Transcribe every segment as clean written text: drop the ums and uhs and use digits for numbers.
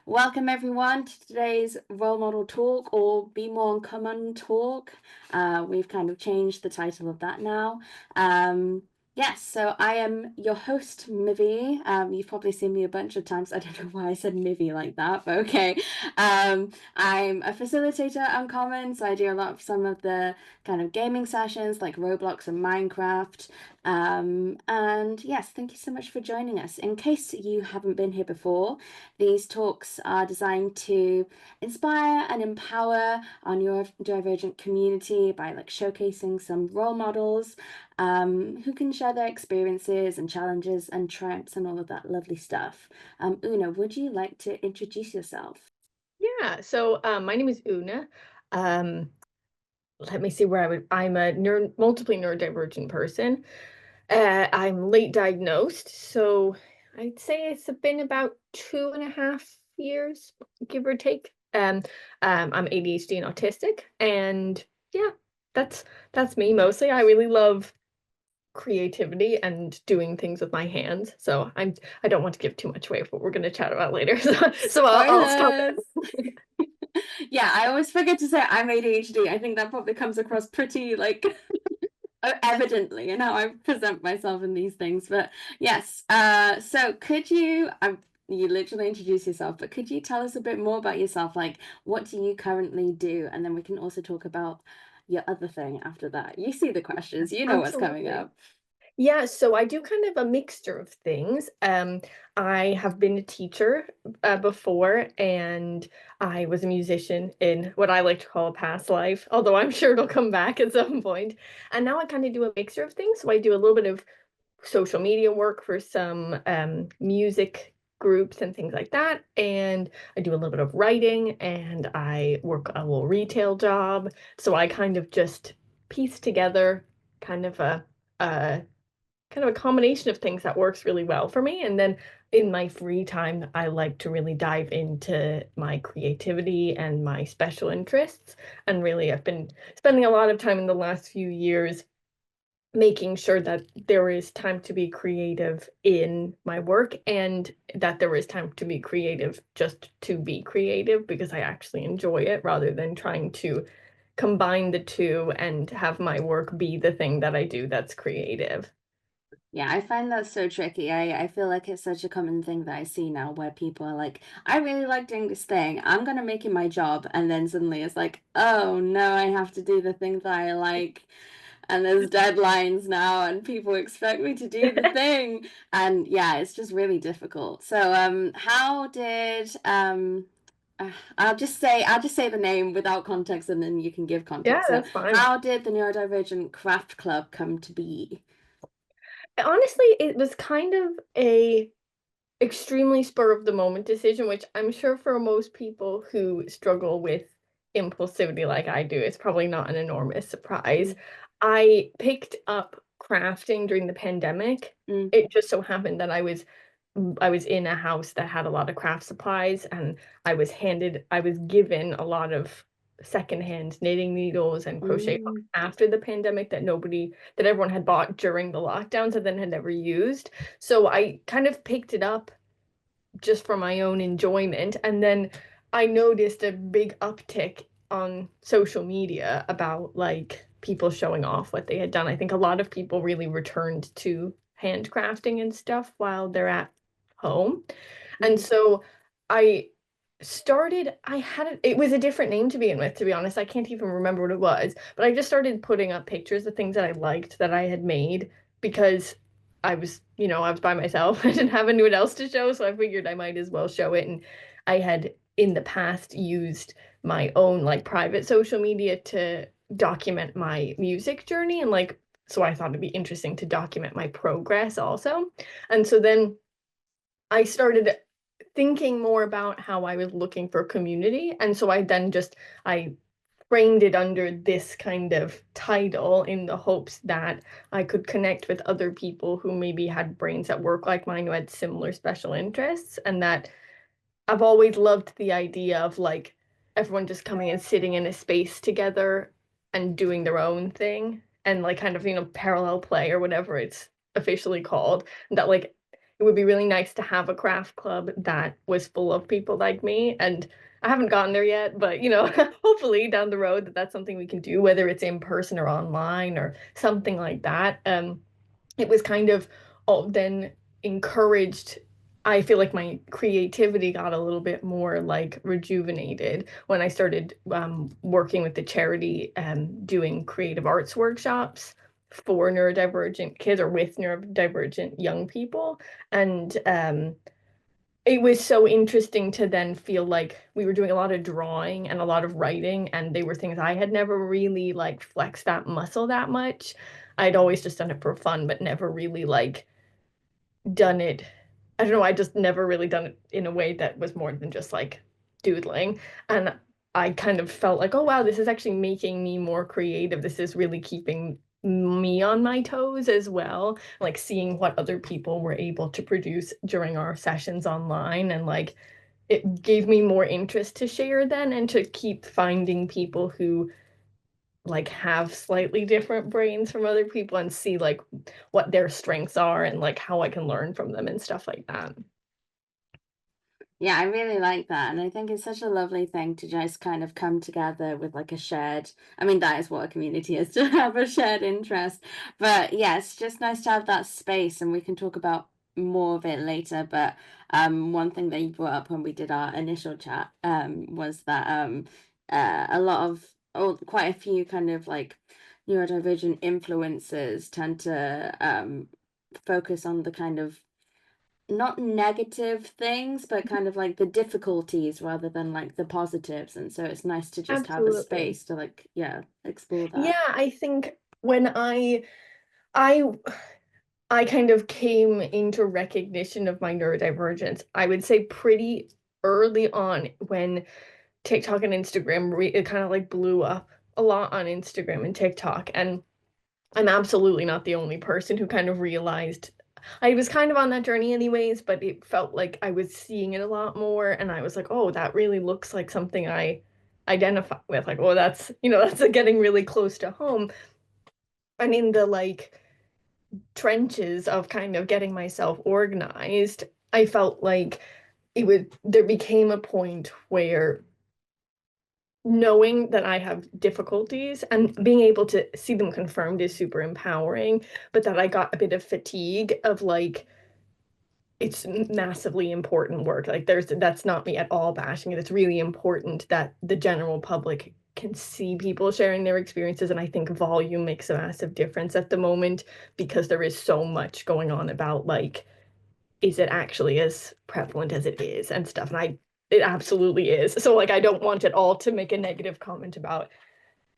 Welcome everyone to today's role model talk or be more uncommon talk. We've kind of changed the title of that now. Yes, so I am your host, Mivy. You've probably seen me a bunch of times. I don't know why I said Mivy like that, but okay. I'm a facilitator Uncommon, so I do a lot of some of the kind of gaming sessions like Roblox and Minecraft. And yes, thank you so much for joining us. In case you haven't been here before, these talks are designed to inspire and empower our neurodivergent community by showcasing some role models who can share their experiences and challenges and triumphs and all of that lovely stuff. Una, would you like to introduce yourself? Yeah, so my name is Una. Um, Let me see where I'm a multiply neurodivergent person. I'm late diagnosed, so I'd say it's been about 2.5 years, give or take. I'm ADHD and autistic, and yeah, that's that's me mostly. I really love creativity and doing things with my hands. So I don't want to give too much away of what we're going to chat about later. So I'll stop. Spoilers! Yeah, I always forget to say I'm ADHD. I think that probably comes across pretty evidently in how I present myself in these things. But yes, so could you, you literally introduce yourself, but could you tell us a bit more about yourself? Like, what do you currently do? And then we can also talk about your other thing after that. You see the questions, you know what's coming Absolutely. up. Yeah, so I do kind of a mixture of things. I have been a teacher before, and I was a musician in what I like to call a past life, although I'm sure it'll come back at some point. And now I kind of do a mixture of things. So I do a little bit of social media work for some music groups and things like that. And I do a little bit of writing, and I work a little retail job. So I kind of just piece together kind of a kind of a combination of things that works really well for me. And then in my free time, I like to really dive into my creativity and my special interests. And really, I've been spending a lot of time in the last few years making sure that there is time to be creative in my work and that there is time to be creative just to be creative because I actually enjoy it rather than trying to combine the two and have my work be the thing that I do that's creative. Yeah, I find that so tricky. I feel like it's such a common thing that I see now where people are like, I really like doing this thing. I'm gonna make it my job. And then suddenly it's like, oh no, I have to do the thing that I like. And there's deadlines now and people expect me to do the thing. And yeah, it's just really difficult. So how did I'll just say the name without context and then you can give Yeah, context. So that's fine. how did the Neurodivergent Craft Club come to be? Honestly, it was kind of a extremely spur of the moment decision, which I'm sure for most people who struggle with impulsivity like I do, it's probably not an enormous surprise. Mm, I picked up crafting during the pandemic. mm, It just so happened that I was in a house that had a lot of craft supplies, and I was given a lot of secondhand knitting needles and crochet hooks mm. after the pandemic that everyone had bought during the lockdowns and then had never used. So I kind of picked it up just for my own enjoyment, and then I noticed a big uptick on social media about like people showing off what they had done. I think a lot of people really returned to handcrafting and stuff while they're at home. And Mm. so I I had it was a different name to begin with, to be honest. I can't even remember what it was, but I just started putting up pictures of things that I liked that I had made because I was by myself. I didn't have anyone else to show, so I figured I might as well show it. And I had in the past used my own like private social media to document my music journey, and like so I thought it'd be interesting to document my progress also. And so then I started thinking more about how I was looking for community. And so I framed it under this kind of title in the hopes that I could connect with other people who maybe had brains that work like mine, who had similar special interests. And that I've always loved the idea of like everyone just coming and sitting in a space together and doing their own thing and like kind of, parallel play or whatever it's officially called. And that like it would be really nice to have a craft club that was full of people like me. And I haven't gotten there yet, but hopefully down the road that's something we can do, whether it's in person or online or something like that. It was kind of then encouraged. I feel like my creativity got a little bit more like rejuvenated when I started working with the charity doing creative arts workshops for neurodivergent kids or with neurodivergent young people. And it was so interesting to then feel like we were doing a lot of drawing and a lot of writing, and they were things I had never really like flexed that muscle that much. I'd always just done it for fun, but never really like done it. I don't know, I just never really done it in a way that was more than just like doodling. And I kind of felt like, oh wow, this is actually making me more creative. This is really keeping me on my toes as well. Like seeing what other people were able to produce during our sessions online, and like it gave me more interest to share then and to keep finding people who like have slightly different brains from other people and see like what their strengths are and like how I can learn from them and stuff like that. Yeah, I really like that. And I think it's such a lovely thing to just kind of come together with like a shared, I mean, that is what a community is, to have a shared interest. But yeah, it's just nice to have that space, and we can talk about more of it later. But one thing that you brought up when we did our initial chat was that a lot of, or quite a few kind of like neurodivergent influencers tend to focus on the kind of not negative things, but kind of like the difficulties rather than like the positives. And so it's nice to just have a Absolutely. space to like, yeah, explore that. Yeah, I think when I I kind of came into recognition of my neurodivergence, I would say pretty early on when TikTok and Instagram it kind of like blew up a lot on Instagram and TikTok. And I'm absolutely not the only person who kind of realized I was kind of on that journey anyways, but it felt like I was seeing it a lot more. And I was like, oh, that really looks like something I identify with. Like, oh, that's getting really close to home. And in the like trenches of kind of getting myself organized, I felt like there became a point where knowing that I have difficulties and being able to see them confirmed is super empowering, but that I got a bit of fatigue of like, it's massively important work. Like that's not me at all bashing it. It's really important that the general public can see people sharing their experiences. And I think volume makes a massive difference at the moment because there is so much going on about like, is it actually as prevalent as it is and stuff? And it absolutely is. So like I don't want it all to make a negative comment about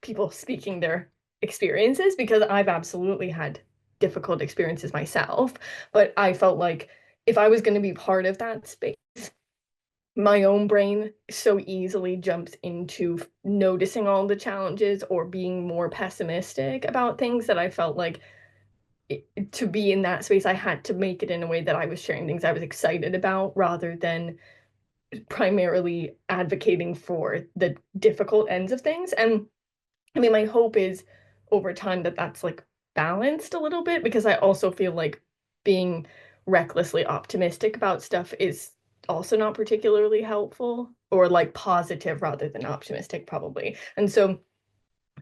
people speaking their experiences because I've absolutely had difficult experiences myself. But I felt like if I was going to be part of that space, my own brain so easily jumps into noticing all the challenges or being more pessimistic about things that I felt like to be in that space, I had to make it in a way that I was sharing things I was excited about rather than primarily advocating for the difficult ends of things. And I mean, my hope is over time that that's like balanced a little bit because I also feel like being recklessly optimistic about stuff is also not particularly helpful or like positive rather than optimistic, probably. And so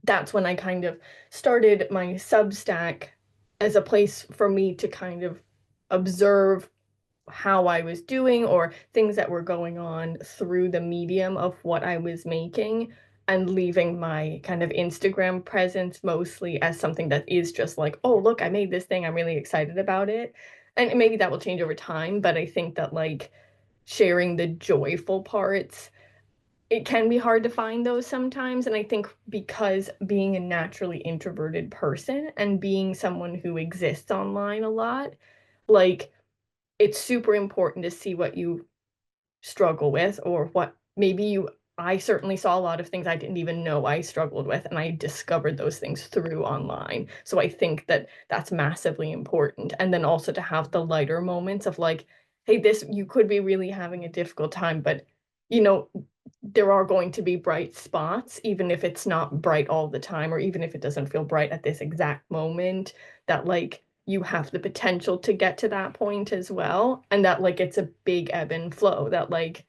that's when I kind of started my Substack as a place for me to kind of observe how I was doing or things that were going on through the medium of what I was making and leaving my kind of Instagram presence mostly as something that is just like, oh, look, I made this thing. I'm really excited about it. And maybe that will change over time, but I think that like sharing the joyful parts, it can be hard to find those sometimes. And I think because being a naturally introverted person and being someone who exists online a lot, like it's super important to see what you struggle with or what maybe I certainly saw a lot of things I didn't even know I struggled with, and I discovered those things through online. So I think that that's massively important. And then also to have the lighter moments of like, hey, this you could be really having a difficult time, but you know, there are going to be bright spots, even if it's not bright all the time, or even if it doesn't feel bright at this exact moment, that like you have the potential to get to that point as well, and that like it's a big ebb and flow, that like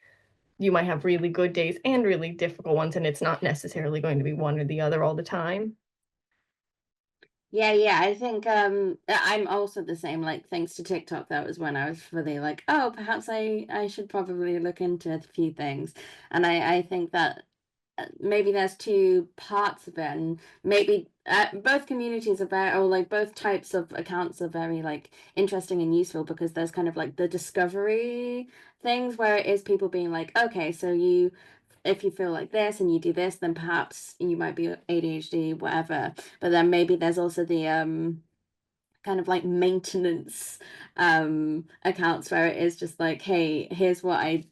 you might have really good days and really difficult ones, and it's not necessarily going to be one or the other all the time. Yeah, yeah. I think I'm also the same. Like thanks to TikTok, that was when I was really like, oh, perhaps I should probably look into a few things. And I think that maybe there's two parts of it, and maybe both communities are very, or like both types of accounts are very like interesting and useful, because there's kind of like the discovery things where it is people being like, okay, so you if you feel like this and you do this, then perhaps you might be ADHD, whatever. But then maybe there's also the kind of like maintenance accounts where it is just like, hey, here's what I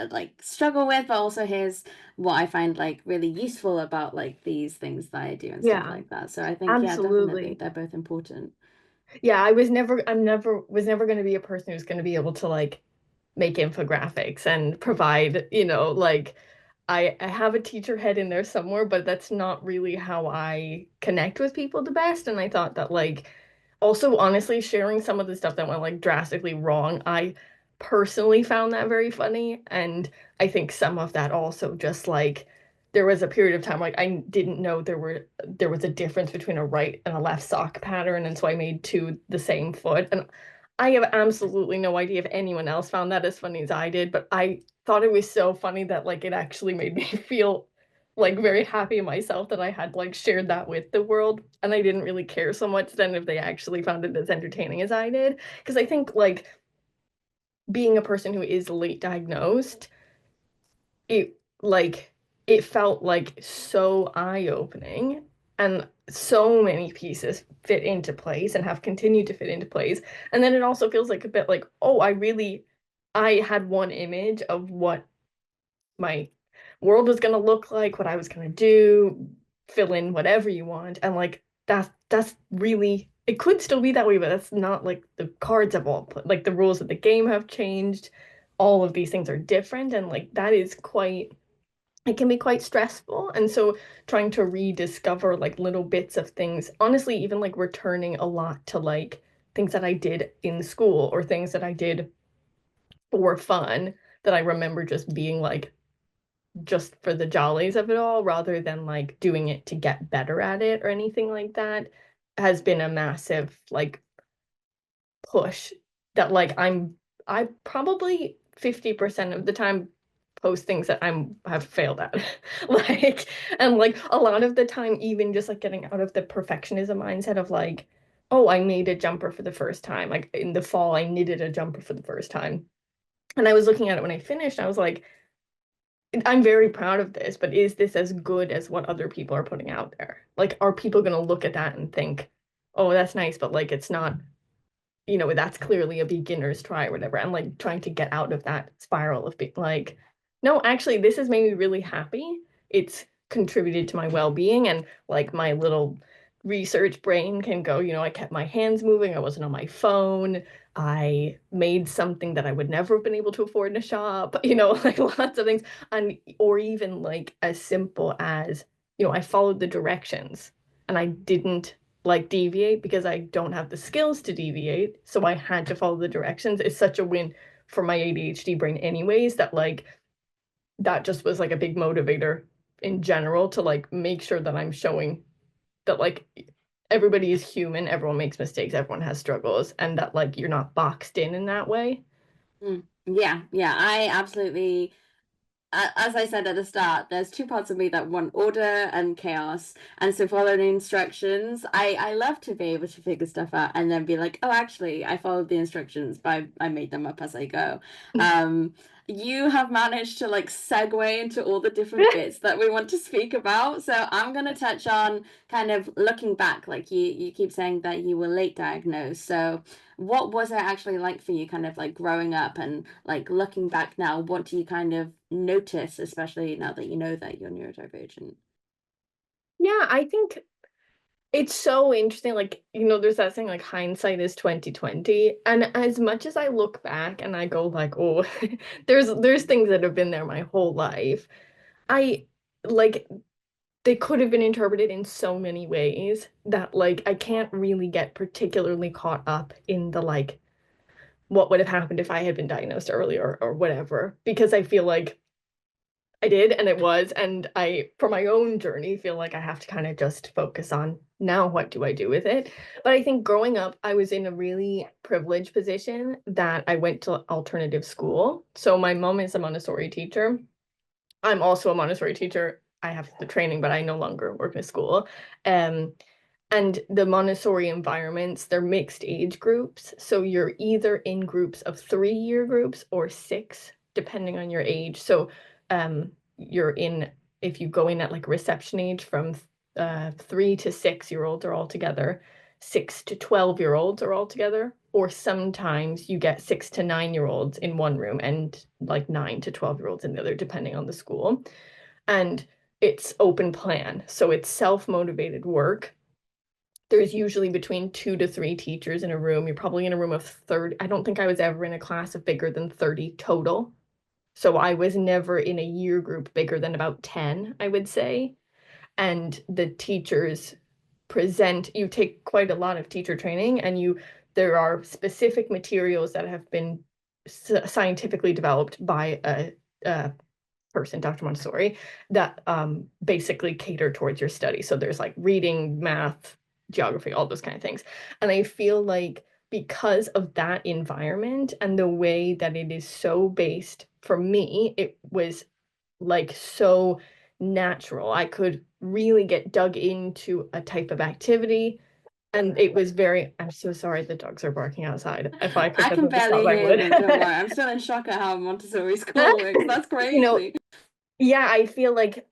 like struggle with, but also here's what I find like really useful about like these things that I do and stuff Yeah, like that. So I think, yeah, definitely absolutely. they're both important. Yeah, was never going to be a person who's going to be able to like make infographics and provide, like I have a teacher head in there somewhere, but that's not really how I connect with people the best. And I thought that like also honestly sharing some of the stuff that went like drastically wrong, I personally found that very funny. And I think some of that also just like there was a period of time like I didn't know there was a difference between a right and a left sock pattern, and so I made two the same foot. And I have absolutely no idea if anyone else found that as funny as I did, but I thought it was so funny that like it actually made me feel like very happy in myself that I had like shared that with the world. And I didn't really care so much then if they actually found it as entertaining as I did. Because I think like being a person who is late diagnosed, it like it felt like so eye-opening, and so many pieces fit into place and have continued to fit into place. And then it also feels like a bit like, oh, I had one image of what my world was going to look like, what I was going to do, fill in whatever you want. And like that's really, it could still be that way, but that's not like the cards have all put, like the rules of the game have changed. All of these things are different, and like that is quite, it can be quite stressful. And so trying to rediscover like little bits of things, honestly, even like returning a lot to like things that I did in school or things that I did for fun, that I remember just being like just for the jollies of it all rather than like doing it to get better at it or anything like that, has been a massive like push. That like I probably 50% of the time post things that have failed at. Like, and like a lot of the time even just like getting out of the perfectionism mindset of like, oh, I made a jumper for the first time. Like in the fall I knitted a jumper for the first time. And I was looking at it when I finished, I was like, I'm very proud of this, but is this as good as what other people are putting out there? Like, are people going to look at that and think, oh, that's nice, but like it's not, that's clearly a beginner's try or whatever. And like trying to get out of that spiral of being like, no, actually, this has made me really happy. It's contributed to my well-being, and like my little research brain can go, I kept my hands moving, I wasn't on my phone, I made something that I would never have been able to afford in a shop, like lots of things. And or even like as simple as, I followed the directions and I didn't like deviate because I don't have the skills to deviate. So I had to follow the directions. It's such a win for my ADHD brain, anyways, that like that just was like a big motivator in general to like make sure that I'm showing that like everybody is human, everyone makes mistakes, everyone has struggles, and that like you're not boxed in that way. Mm. Yeah, yeah, I absolutely, as I said at the start, there's two parts of me that want order and chaos. And so following the instructions, I love to be able to figure stuff out and then be like, oh, actually, I followed the instructions, but I made them up as I go. Um, you have managed to like segue into all the different bits that we want to speak about. So I'm going to touch on kind of looking back, like you keep saying that you were late diagnosed. So what was it actually like for you kind of like growing up, and like looking back now, what do you kind of notice, especially now that you know that you're neurodivergent? Yeah, I think it's so interesting. Like, there's that saying like hindsight is 2020. And as much as I look back and I go like, oh, there's things that have been there my whole life. I like they could have been interpreted in so many ways that like I can't really get particularly caught up in the like what would have happened if I had been diagnosed earlier or whatever, because I feel like I did and it was, and I, for my own journey, feel like I have to kind of just focus on now what do I do with it. But I think growing up, I was in a really privileged position that I went to alternative school. So my mom is a Montessori teacher. I'm also a Montessori teacher. I have the training, but I no longer work in a school. Um, and the Montessori environments, they're mixed age groups. So you're either in groups of 3-year groups or 6, depending on your age. So you're in, if you go in at like reception age from 3 to 6-year-olds are all together, 6 to 12-year-olds are all together, or sometimes you get 6 to 9-year-olds in one room and like 9 to 12-year-olds in the other, depending on the school. And it's open plan. So it's self-motivated work. There's usually between 2 to 3 teachers in a room. You're probably in a room of 30. I don't think I was ever in a class of bigger than 30 total. So I was never in a year group bigger than about 10, I would say. And the teachers present, you take quite a lot of teacher training, and there are specific materials that have been scientifically developed by a person, Dr. Montessori, that basically cater towards your study. So there's like reading, math, geography, all those kind of things. And I feel like because of that environment and the way that it is so based, for me, it was like so natural. I could really get dug into a type of activity. And it was very, I'm so sorry the dogs are barking outside. If I could I get can them to stop, barely I hear would. them, don't worry. I'm still in shock at how Montessori school works. That's You know, crazy. yeah, I feel like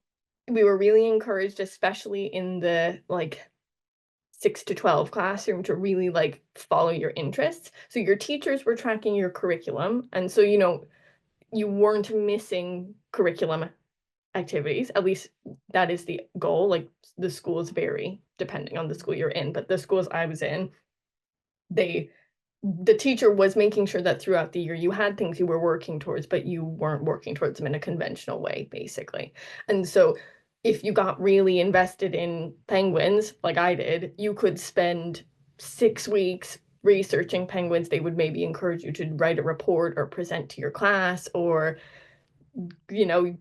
we were really encouraged, especially in the like 6 to 12 classroom, to really like follow your interests. So your teachers were tracking your curriculum. And so, you weren't missing curriculum activities. At least that is the goal. Like the schools vary depending on the school you're in, but the schools I was in, they the teacher was making sure that throughout the year you had things you were working towards, but you weren't working towards them in a conventional way, basically. And so if you got really invested in penguins, like I did, you could spend 6 weeks researching penguins. They would maybe encourage you to write a report or present to your class, or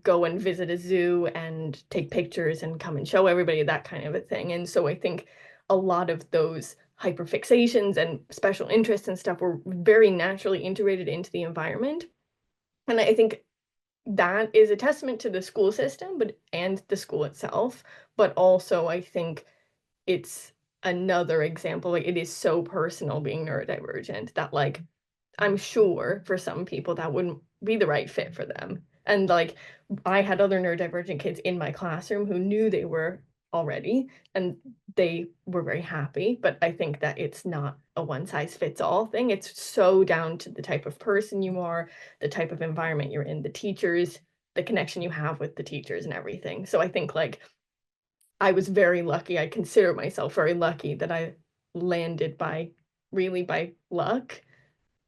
go and visit a zoo and take pictures and come and show everybody, that kind of a thing. And so I think a lot of those hyperfixations and special interests and stuff were very naturally integrated into the environment. And I think that is a testament to the school system, and the school itself. But also I think it's another example, like it is so personal being neurodivergent that like I'm sure for some people that wouldn't be the right fit for them. And like I had other neurodivergent kids in my classroom who knew they were already, and they were very happy. But I think that it's not a one size fits all thing. It's so down to the type of person you are, the type of environment you're in, the teachers, the connection you have with the teachers and everything. So I think like I was very lucky. I consider myself very lucky that I landed by luck.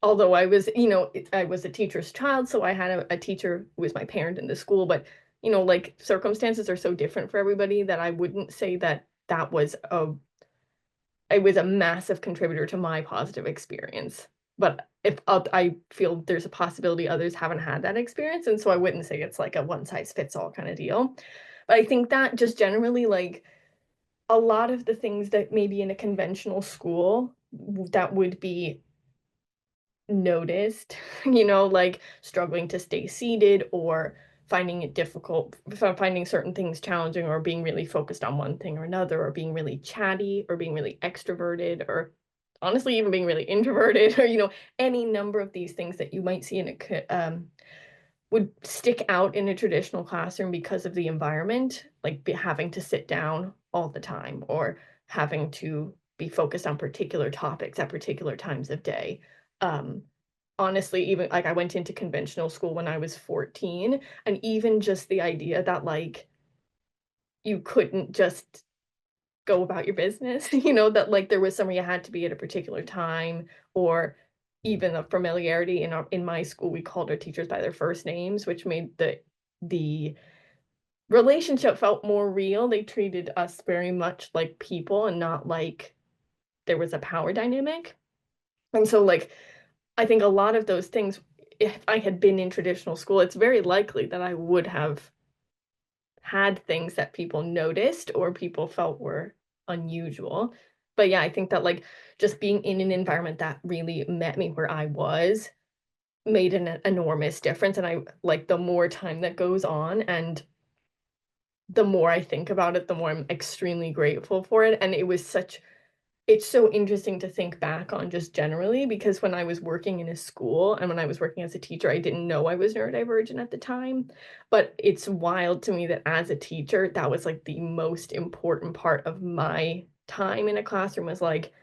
Although I was a teacher's child, so I had a teacher who was my parent in the school, but like circumstances are so different for everybody that I wouldn't say that that was it was a massive contributor to my positive experience. But if I feel there's a possibility others haven't had that experience, and so I wouldn't say it's like a one size fits all kind of deal. But I think that just generally like a lot of the things that maybe in a conventional school that would be noticed, like struggling to stay seated, or finding it difficult, finding certain things challenging, or being really focused on one thing or another, or being really chatty, or being really extroverted, or honestly even being really introverted, or any number of these things that you might see in would stick out in a traditional classroom because of the environment, like having to sit down all the time, or having to be focused on particular topics at particular times of day. Um, Honestly, even like I went into conventional school when I was 14, and even just the idea that like you couldn't just go about your business, that like there was somewhere you had to be at a particular time, or even a familiarity. In my school, we called our teachers by their first names, which made the relationship felt more real. They treated us very much like people and not like there was a power dynamic. And so, like, I think a lot of those things, if I had been in traditional school, it's very likely that I would have had things that people noticed or people felt were unusual. But yeah, I think that, like, just being in an environment that really met me where I was made an enormous difference, and I like, the more time that goes on and the more I think about it, the more I'm extremely grateful for it, and it's so interesting to think back on just generally because when I was working in a school and when I was working as a teacher, I didn't know I was neurodivergent at the time. But it's wild to me that as a teacher, that was like the most important part of my time in a classroom was like,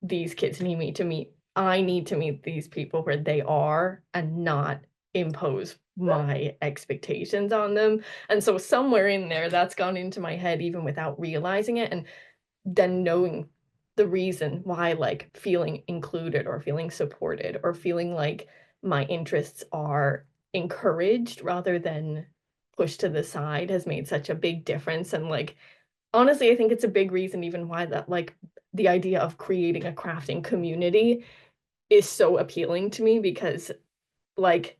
these kids need me to meet, I need to meet these people where they are and not impose my expectations on them. And so somewhere in there, that's gone into my head even without realizing it. And then knowing the reason why, like, feeling included or feeling supported or feeling like my interests are encouraged rather than pushed to the side has made such a big difference, and, like, honestly, I think it's a big reason even why that, like, the idea of creating a crafting community is so appealing to me because, like,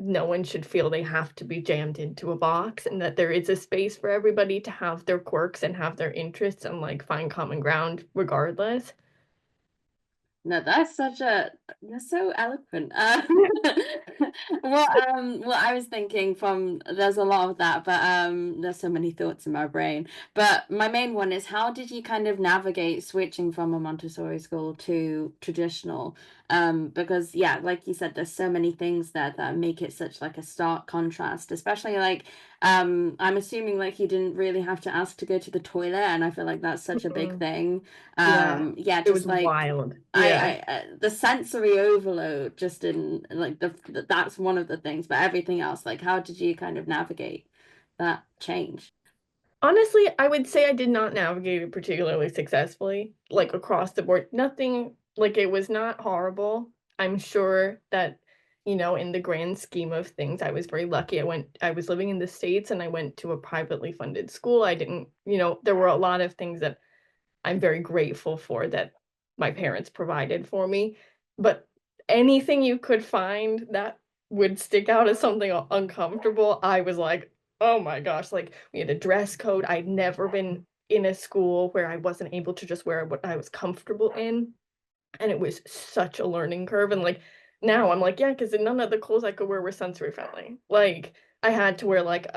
no one should feel they have to be jammed into a box and that there is a space for everybody to have their quirks and have their interests and, like, find common ground regardless. No, you're so eloquent. What I was thinking from, there's a lot of that, but there's so many thoughts in my brain. But my main one is, how did you kind of navigate switching from a Montessori school to traditional? Because yeah, like you said, there's so many things there that make it such like a stark contrast, especially like I'm assuming like you didn't really have to ask to go to the toilet, and I feel like that's such a big Mhm. thing. Yeah. Yeah, It was just like wild. Yeah. the sensory overload just in like that's one of the things, but everything else, like how did you kind of navigate that change? Honestly, I would say I did not navigate it particularly successfully, like, across the board. Nothing like, it was not horrible. I'm sure that, in the grand scheme of things, I was very lucky. I was living in the States, and I went to a privately funded school. I didn't there were a lot of things that I'm very grateful for that my parents provided for me, but anything you could find that would stick out as something uncomfortable, I was like, "Oh my gosh," like, we had a dress code. I'd never been in a school where I wasn't able to just wear what I was comfortable in, and it was such a learning curve, and, like, now I'm like, "Yeah," 'cause none of the clothes I could wear were sensory friendly. Like, I had to wear, like,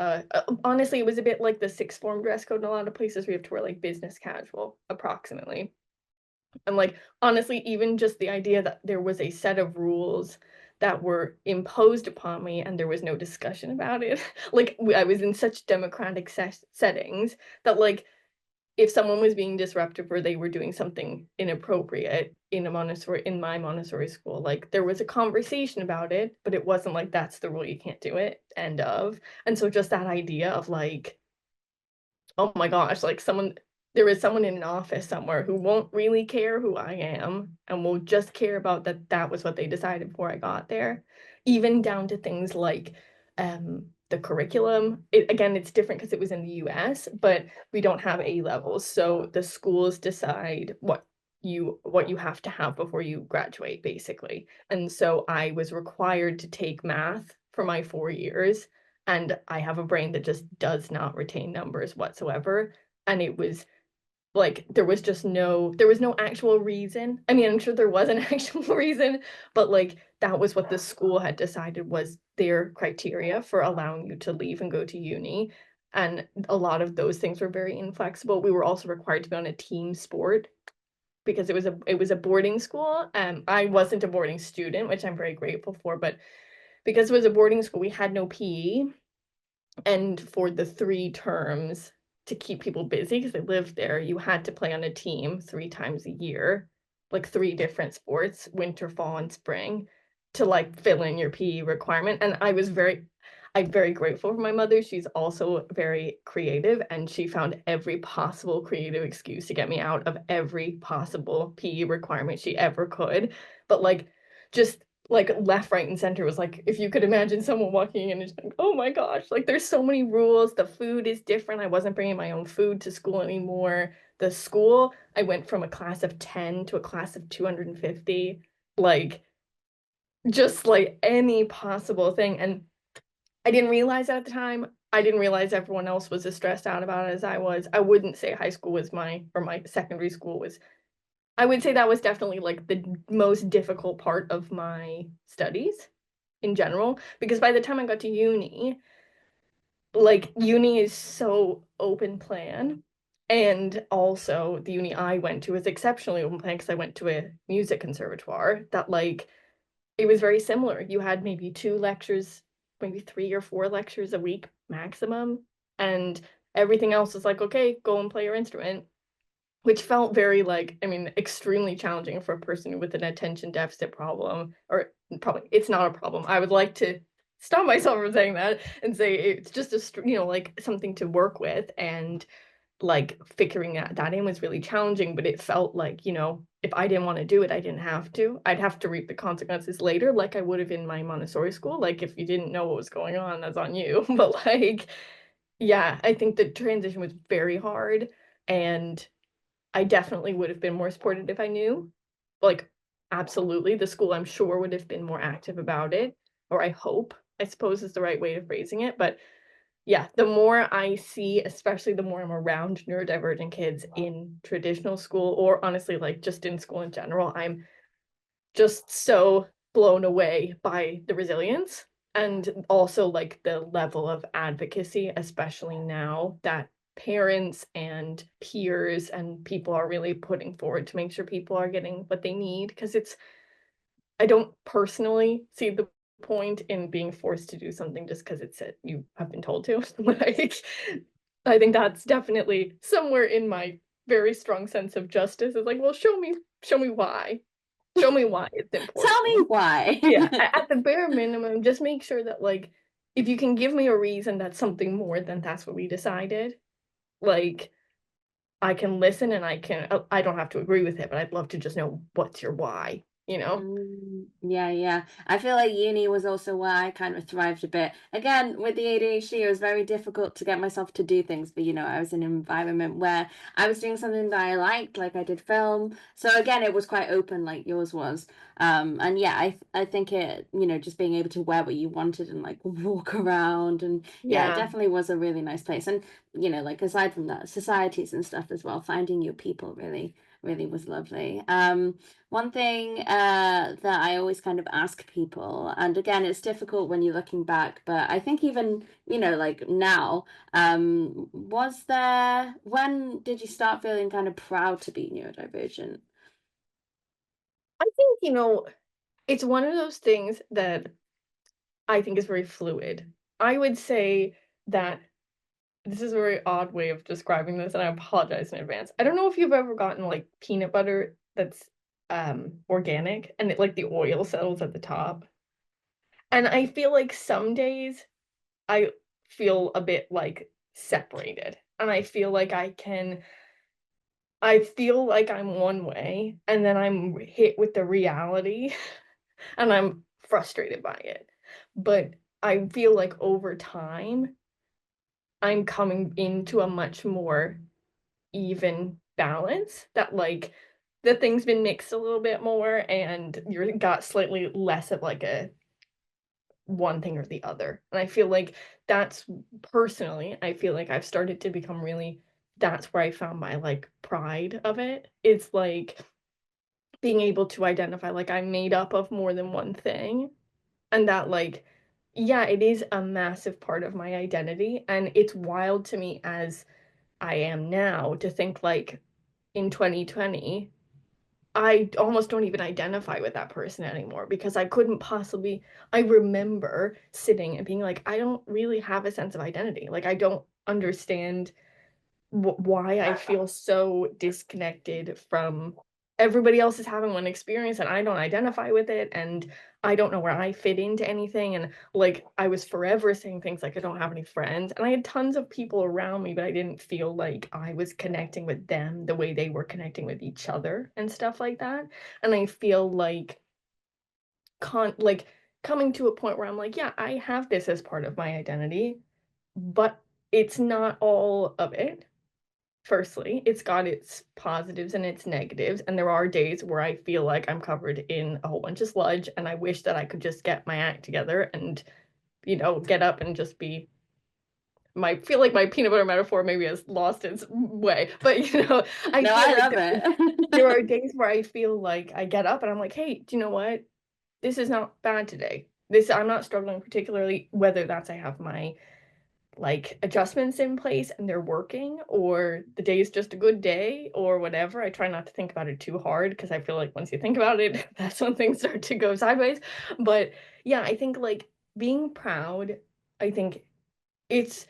honestly, it was a bit like the sixth form dress code in a lot of places. We have to wear, like, business casual, approximately. And, like, honestly, even just the idea that there was a set of rules that were imposed upon me and there was no discussion about it. Like, I was in such democratic settings that, like, if someone was being disruptive or they were doing something inappropriate in my Montessori school, like, there was a conversation about it, but it wasn't like, "That's the rule, you can't do it, end of." And so just that idea of, like, oh my gosh, like, there is someone in an office somewhere who won't really care who I am and will just care about that that was what they decided before I got there, even down to things like, the curriculum. Again, it's different because it was in the US, but we don't have A levels, so the schools decide what you have to have before you graduate, basically, and so I was required to take math for my 4 years, and I have a brain that just does not retain numbers whatsoever, and it was like, there was no actual reason. I mean, I'm sure there was an actual reason, but, like, that was what the school had decided was their criteria for allowing you to leave and go to uni, and a lot of those things were very inflexible. We were also required to be on a team sport because it was a boarding school. I wasn't a boarding student, which I'm very grateful for, but because it was a boarding school, we had no PE, and for the 3 terms to keep people busy because they lived there, you had to play on a team 3 times a year, like 3 different sports, winter, fall, and spring, to, like, fill in your PE requirement, and I'm very grateful for my mother. She's also very creative, and she found every possible creative excuse to get me out of every possible PE requirement she ever could, but, like, just like left, right, and center was like, if you could imagine someone walking in and just like, oh my gosh, like there's so many rules. The food is different. I wasn't bringing my own food to school anymore. The school, I went from a class of 10 to a class of 250, like just like any possible thing. And I didn't realize at the time. I didn't realize everyone else was as stressed out about it as I was. I wouldn't say high school was my secondary school was. I would say that was definitely like the most difficult part of my studies in general, because by the time I got to uni, like uni is so open plan. And also the uni I went to was exceptionally open plan because I went to a music conservatoire that like it was very similar. You had maybe 2 lectures, maybe 3 or 4 lectures a week maximum, and everything else is like, okay, go and play your instrument, which felt very like, I mean, extremely challenging for a person with an attention deficit problem, or probably it's not a problem. I would like to stop myself from saying that and say it's just like something to work with, and like figuring that in was really challenging, but it felt like, if I didn't want to do it, I didn't have to. I'd have to reap the consequences later, like I would have in my Montessori school. Like if you didn't know what was going on, that's on you. But like, yeah, I think the transition was very hard, and I definitely would have been more supported if I knew. Like, absolutely, the school I'm sure would have been more active about it, or I hope, I suppose is the right way of phrasing it. But yeah, the more I see, especially the more I'm around neurodivergent kids in traditional school, or honestly, like just in school in general, I'm just so blown away by the resilience and also like the level of advocacy, especially now that parents and peers and people are really putting forward to make sure people are getting what they need. Because I don't personally see the point in being forced to do something just because it's it you have been told to. Like, I think that's definitely somewhere in my very strong sense of justice is like, well, show me why. Show me why it's Tell me important. why. Yeah, at the bare minimum, just make sure that, like, if you can give me a reason that's something more than that's what we decided, like, I can listen and I don't have to agree with it, but I'd love to just know what's your why, you know? Yeah, yeah. I feel like uni was also where I kind of thrived a bit. Again, with the ADHD, it was very difficult to get myself to do things, but I was in an environment where I was doing something that I liked, like I did film. So again, it was quite open, like yours was. And yeah, I think just being able to wear what you wanted and like walk around, and yeah, it Yeah. definitely was a really nice place. And like aside from that, societies and stuff as well, finding your people really, really was lovely. One thing that I always kind of ask people, and again, it's difficult when you're looking back, but I think even, like now, when did you start feeling kind of proud to be neurodivergent? I think, it's one of those things that I think is very fluid. I would say that this is a very odd way of describing this, and I apologize in advance. I don't know if you've ever gotten, like, peanut butter that's, organic, and like, the oil settles at the top, and I feel like some days I feel a bit, like, separated, and I feel like I'm one way, and then I'm hit with the reality, and I'm frustrated by it, but I feel like over time, I'm coming into a much more even balance that, like, the thing's been mixed a little bit more and you're got slightly less of, like, a one thing or the other, and I feel like that's personally, I feel like I've started to become really that's where I found my, like, pride of it. It's, like, being able to identify, like, I'm made up of more than one thing, and that, like yeah, it is a massive part of my identity, and it's wild to me as I am now to think, like, in 2020, I almost don't even identify with that person anymore because I couldn't possibly I remember sitting and being like, "I don't really have a sense of identity." Like, I don't understand why I feel so disconnected from everybody else is having one experience and I don't identify with it and I don't know where I fit into anything. And like I was forever saying things like I don't have any friends. And I had tons of people around me, but I didn't feel like I was connecting with them the way they were connecting with each other and stuff like that. And I feel like like coming to a point where I'm like, yeah, I have this as part of my identity, but it's not all of it. Firstly, it's got its positives and its negatives, and there are days where I feel like I'm covered in a whole bunch of sludge, and I wish that I could just get my act together and, get up and just be feel like my peanut butter metaphor maybe has lost its way, but I No, feel I like love there are it. days where I feel like I get up and I'm like, hey, do you know what? This is not bad today. I'm not struggling particularly, whether that's I have my like adjustments in place and they're working, or the day is just a good day or whatever. I try not to think about it too hard because I feel like once you think about it, that's when things start to go sideways. But yeah, I think like being proud, I think it's,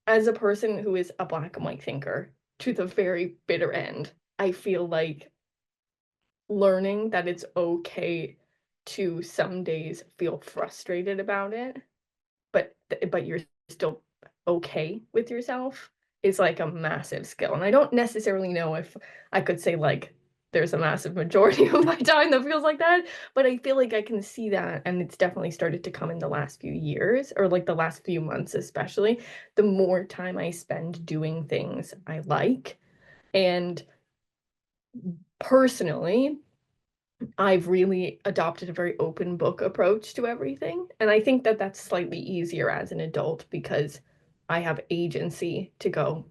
as a person who is a black and white thinker to the very bitter end, I feel like learning that it's okay to some days feel frustrated about it, but you're still okay with yourself is like a massive skill. And I don't necessarily know if I could say like there's a massive majority of my time that feels like that, but I feel like I can see that, and it's definitely started to come in the last few years, or like the last few months especially. The more time I spend doing things I like, and personally I've really adopted a very open book approach to everything. And I think that that's slightly easier as an adult because I have agency to go,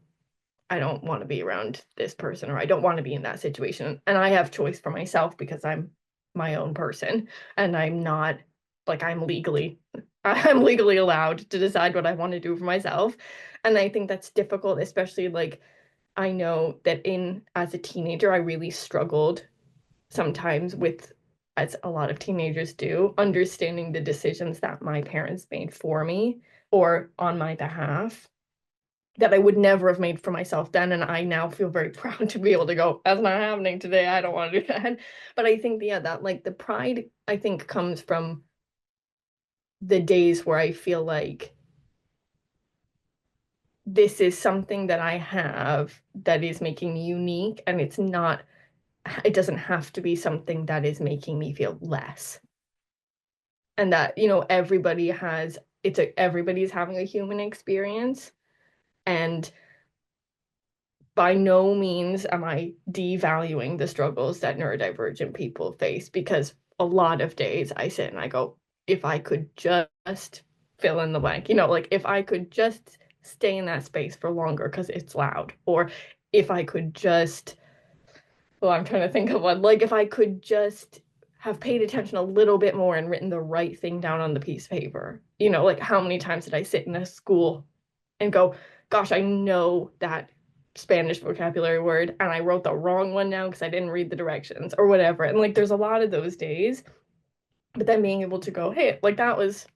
I don't want to be around this person, or I don't want to be in that situation. And I have choice for myself because I'm my own person, and I'm not like I'm legally allowed to decide what I want to do for myself. And I think that's difficult, especially like I know that in as a teenager I really struggled sometimes with, as a lot of teenagers do, understanding the decisions that my parents made for me or on my behalf that I would never have made for myself then. And I now feel very proud to be able to go, that's not happening today. I don't want to do that. But I think, yeah, that like the pride, I think, comes from the days where I feel like this is something that I have that is making me unique, and it doesn't have to be something that is making me feel less. And that everybody's having a human experience, and by no means am I devaluing the struggles that neurodivergent people face, because a lot of days I sit and I go, if I could just fill in the blank, like if I could just stay in that space for longer because it's loud, or if I could just, well, I'm trying to think of one. Like, if I could just have paid attention a little bit more and written the right thing down on the piece of paper. Like how many times did I sit in a school and go, gosh, I know that Spanish vocabulary word and I wrote the wrong one now because I didn't read the directions or whatever. And like there's a lot of those days, but then being able to go, hey, like that was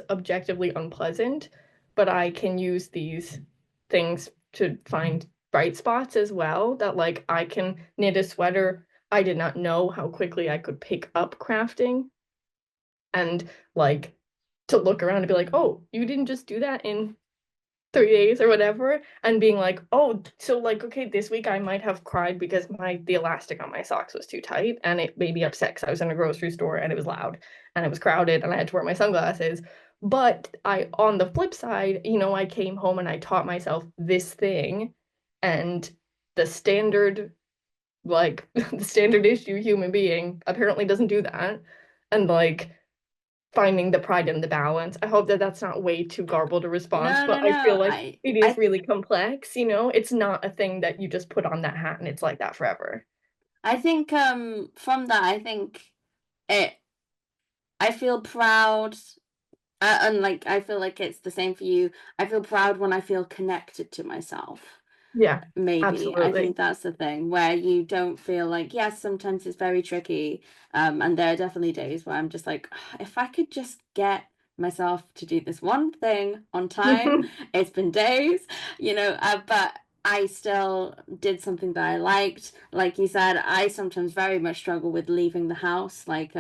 objectively unpleasant, but I can use these things to find bright spots as well. That like I can knit a sweater. I did not know how quickly I could pick up crafting, and like to look around and be like, oh, you didn't just do that in 3 days or whatever, and being like, oh, so like, okay, this week I might have cried because the elastic on my socks was too tight, and it made me upset because I was in a grocery store and it was loud and it was crowded and I had to wear my sunglasses. But on the flip side, I came home and I taught myself this thing, and the standard, like the standard issue human being apparently doesn't do that. And like finding the pride and the balance. I hope that that's not way too garbled a response, No, no, but I feel no. like I it I is really complex. It's not a thing that you just put on that hat and it's like that forever. I think from that I think it I feel proud, and like I feel like it's the same for you. I feel proud when I feel connected to myself. Yeah, Maybe I think absolutely. that's the thing where you don't feel like, yes, sometimes it's very tricky, and there are definitely days where I'm just like, "Ah, if I could just get myself to do this one thing on time." It's been days, but I still did something that I liked. Like you said, I sometimes very much struggle with leaving the house, like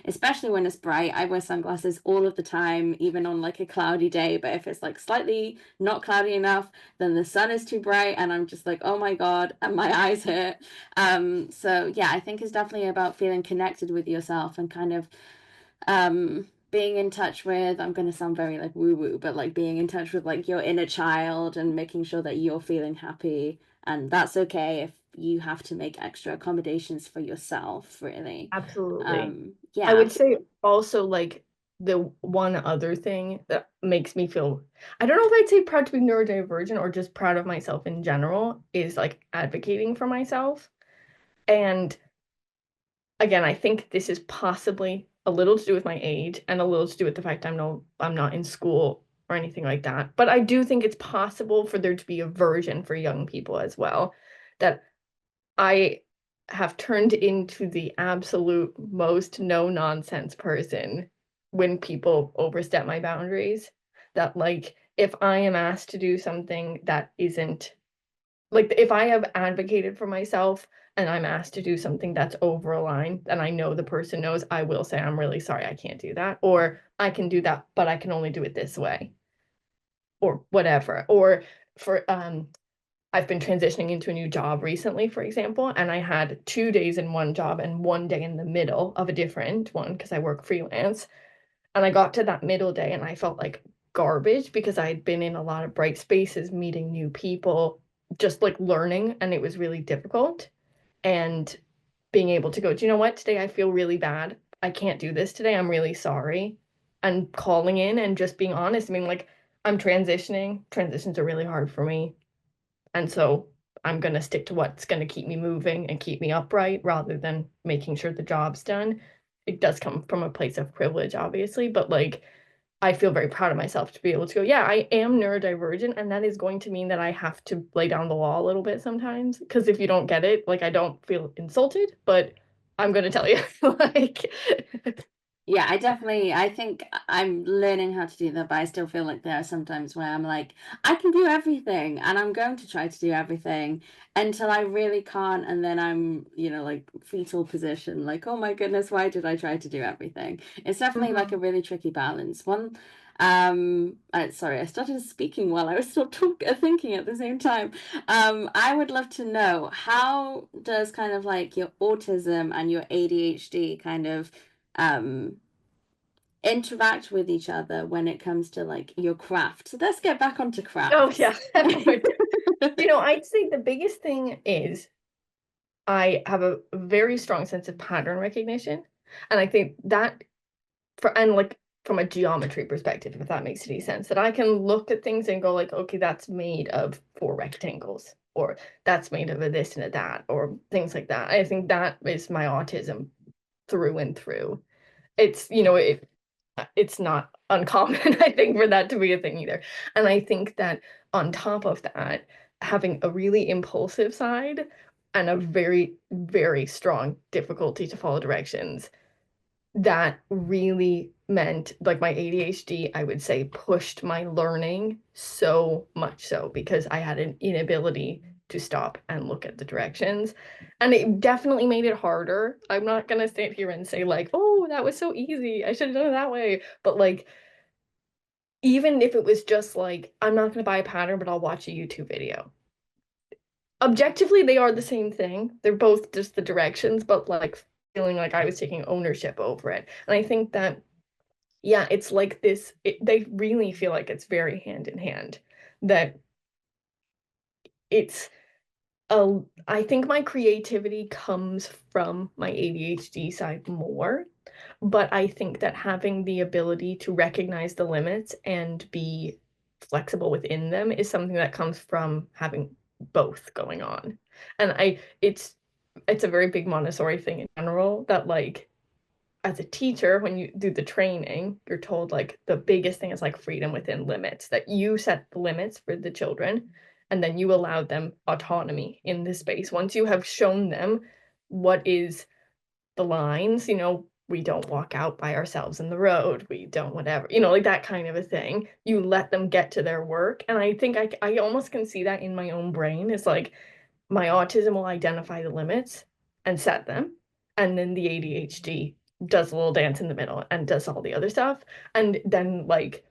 especially when it's bright. I wear sunglasses all of the time, even on like a cloudy day. But if it's like slightly not cloudy enough, then the sun is too bright and I'm just like, oh my God, and my eyes hurt. So yeah, I think it's definitely about feeling connected with yourself and kind of being in touch with, I'm gonna sound very like woo woo, but like being in touch with like your inner child and making sure that you're feeling happy. And that's okay if you have to make extra accommodations for yourself, really. Absolutely. I Yeah. would say also like the one other thing that makes me feel, I don't know if I'd say proud to be neurodivergent or just proud of myself in general, is like advocating for myself. And again, I think this is possibly a little to do with my age and a little to do with the fact I'm not in school or anything like that. But I do think it's possible for there to be a version for young people as well, that I have turned into the absolute most no-nonsense person when people overstep my boundaries. That, like, if I am asked to do something that isn't like, if I have advocated for myself and I'm asked to do something that's over a line, and I know the person knows, I will say, "I'm really sorry, I can't do that," or, "I can do that, but I can only do it this way," or whatever. Or for, I've been transitioning into a new job recently, for example, and I had 2 days in one job and 1 day in the middle of a different one because I work freelance, and I got to that middle day and I felt like garbage because I had been in a lot of bright spaces, meeting new people, just, like, learning, and it was really difficult, and being able to go, "Do you know what? Today I feel really bad. I can't do this today. I'm really sorry." And calling in and just being honest. I mean, like, I'm transitioning. Transitions are really hard for me. And so I'm gonna stick to what's gonna keep me moving and keep me upright rather than making sure the job's done. It does come from a place of privilege, obviously, but, like, I feel very proud of myself to be able to go, "Yeah, I am neurodivergent, and that is going to mean that I have to lay down the law a little bit sometimes. Because if you don't get it, like, I don't feel insulted, but I'm gonna tell you, like." Yeah, I think I'm learning how to do that, but I still feel like there are sometimes where I'm like, I can do everything and I'm going to try to do everything until I really can't. And then I'm, like fetal position, like, oh my goodness, why did I try to do everything? It's definitely like a Mhm. really tricky balance. Sorry, I started speaking while I was still thinking at the same time. I would love to know, how does kind of like your autism and your ADHD kind of um interact with each other when it comes to like your craft. So let's get back onto Oh, crafts. yeah. I'd say the biggest thing is I have a very strong sense of pattern recognition, and I think that like, from a geometry perspective, if that makes any sense, that I can look at things and go like, "Okay, that's made of 4 rectangles," or "That's made of a this and a that," or things like that. I think that is my autism through and through. It's, it's not uncommon, I think, for that to be a thing either. And I think that on top of that, having a really impulsive side and a very, very strong difficulty to follow directions, that really meant like my ADHD, I would say, pushed my learning so much so because I had an inability to stop and look at the directions. And it definitely made it harder. I'm not gonna sit here and say, like, "Oh, that was so easy. I should have done it that way." But, like, even if it was just like, I'm not gonna buy a pattern, but I'll watch a YouTube video. Objectively, they are the same thing. They're both just the directions, but, like, feeling like I was taking ownership over it. And I think that, yeah, it's like this they really feel like it's very hand in hand, that it's I think my creativity comes from my ADHD side more, but I think that having the ability to recognize the limits and be flexible within them is something that comes from having both going on. And it's a very big Montessori thing in general that, like, as a teacher, when you do the training, you're told like the biggest thing is like freedom within limits, that you set the limits for the children and then you allow them autonomy in this space. Once you have shown them what is the lines, we don't walk out by ourselves in the road. We don't whatever, you know, like that kind of a thing. You let them get to their work. And I think I almost can see that in my own brain. It's like my autism will identify the limits and set them. And then the ADHD does a little dance in the middle and does all the other stuff. And then, like,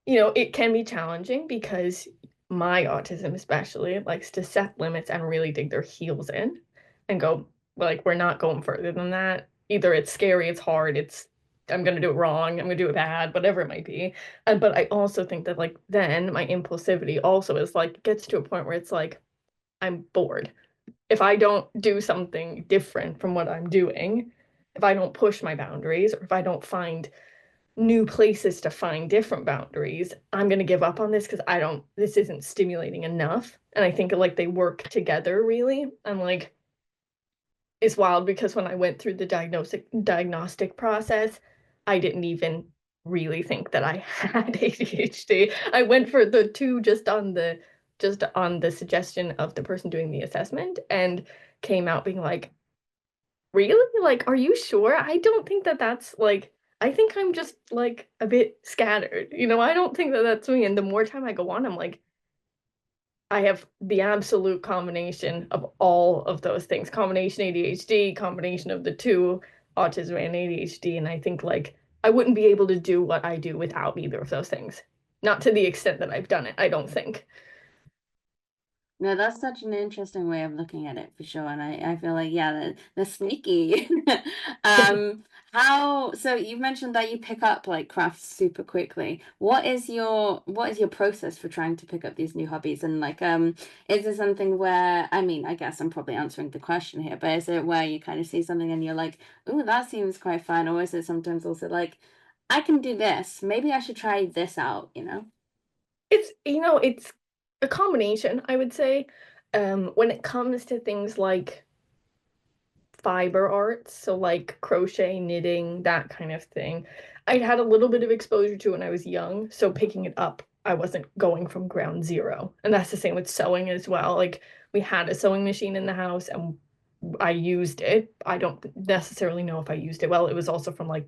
you know, it can be challenging because my autism especially likes to set limits and really dig their heels in and go, like, we're not going further than that. Either it's scary, it's hard, it's I'm gonna do it wrong, I'm gonna do it bad, whatever it might be. And but I also think that like then my impulsivity also is like gets to a point where it's like I'm bored. If I don't do something different from what I'm doing, if I don't push my boundaries, or if I don't find new places to find different boundaries, I'm going to give up on this because this isn't stimulating enough. And I think like they work together really. And like, it's wild because when I went through the diagnostic process, I didn't even really think that I had ADHD. I went for the two just on the suggestion of the person doing the assessment and came out being like, really? Like, are you sure? I don't think that that's like, I think I'm just like a bit scattered. You know, I don't think that that's me. And the more time I go on, I'm like, I have the absolute combination of all of those things, combination ADHD, combination of the two, autism and ADHD. And I think like I wouldn't be able to do what I do without either of those things. Not to the extent that I've done it, I don't think. No, that's such an interesting way of looking at it for sure. And I feel like, yeah, they're sneaky. So you mentioned that you pick up like crafts super quickly. What is your process for trying to pick up these new hobbies? And like, is it something where, I mean, I guess I'm probably answering the question here, but is it where you kind of see something and you're like, oh, that seems quite fun? Or is it sometimes also like, I can do this. Maybe I should try this out, you know? It's, you know, it's a combination, I would say. When it comes to things like fiber arts, so like crochet, knitting, that kind of thing. I had a little bit of exposure to when I was young, so picking it up, I wasn't going from ground zero. And that's the same with sewing as well. Like we had a sewing machine in the house and I used it. I don't necessarily know if I used it well. It was also from like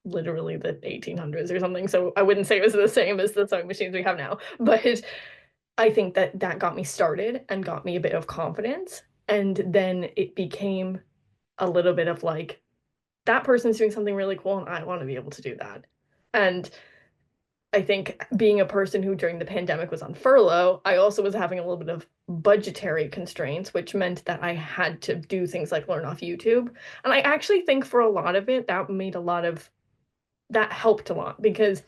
literally the 1800s or something, so I wouldn't say it was the same as the sewing machines we have now. But I think that that got me started and got me a bit of confidence. And then it became a little bit of like that person's doing something really cool and I want to be able to do that. And I think being a person who during the pandemic was on furlough, I also was having a little bit of budgetary constraints, which meant that I had to do things like learn off YouTube. And I actually think for a lot of it, that helped a lot because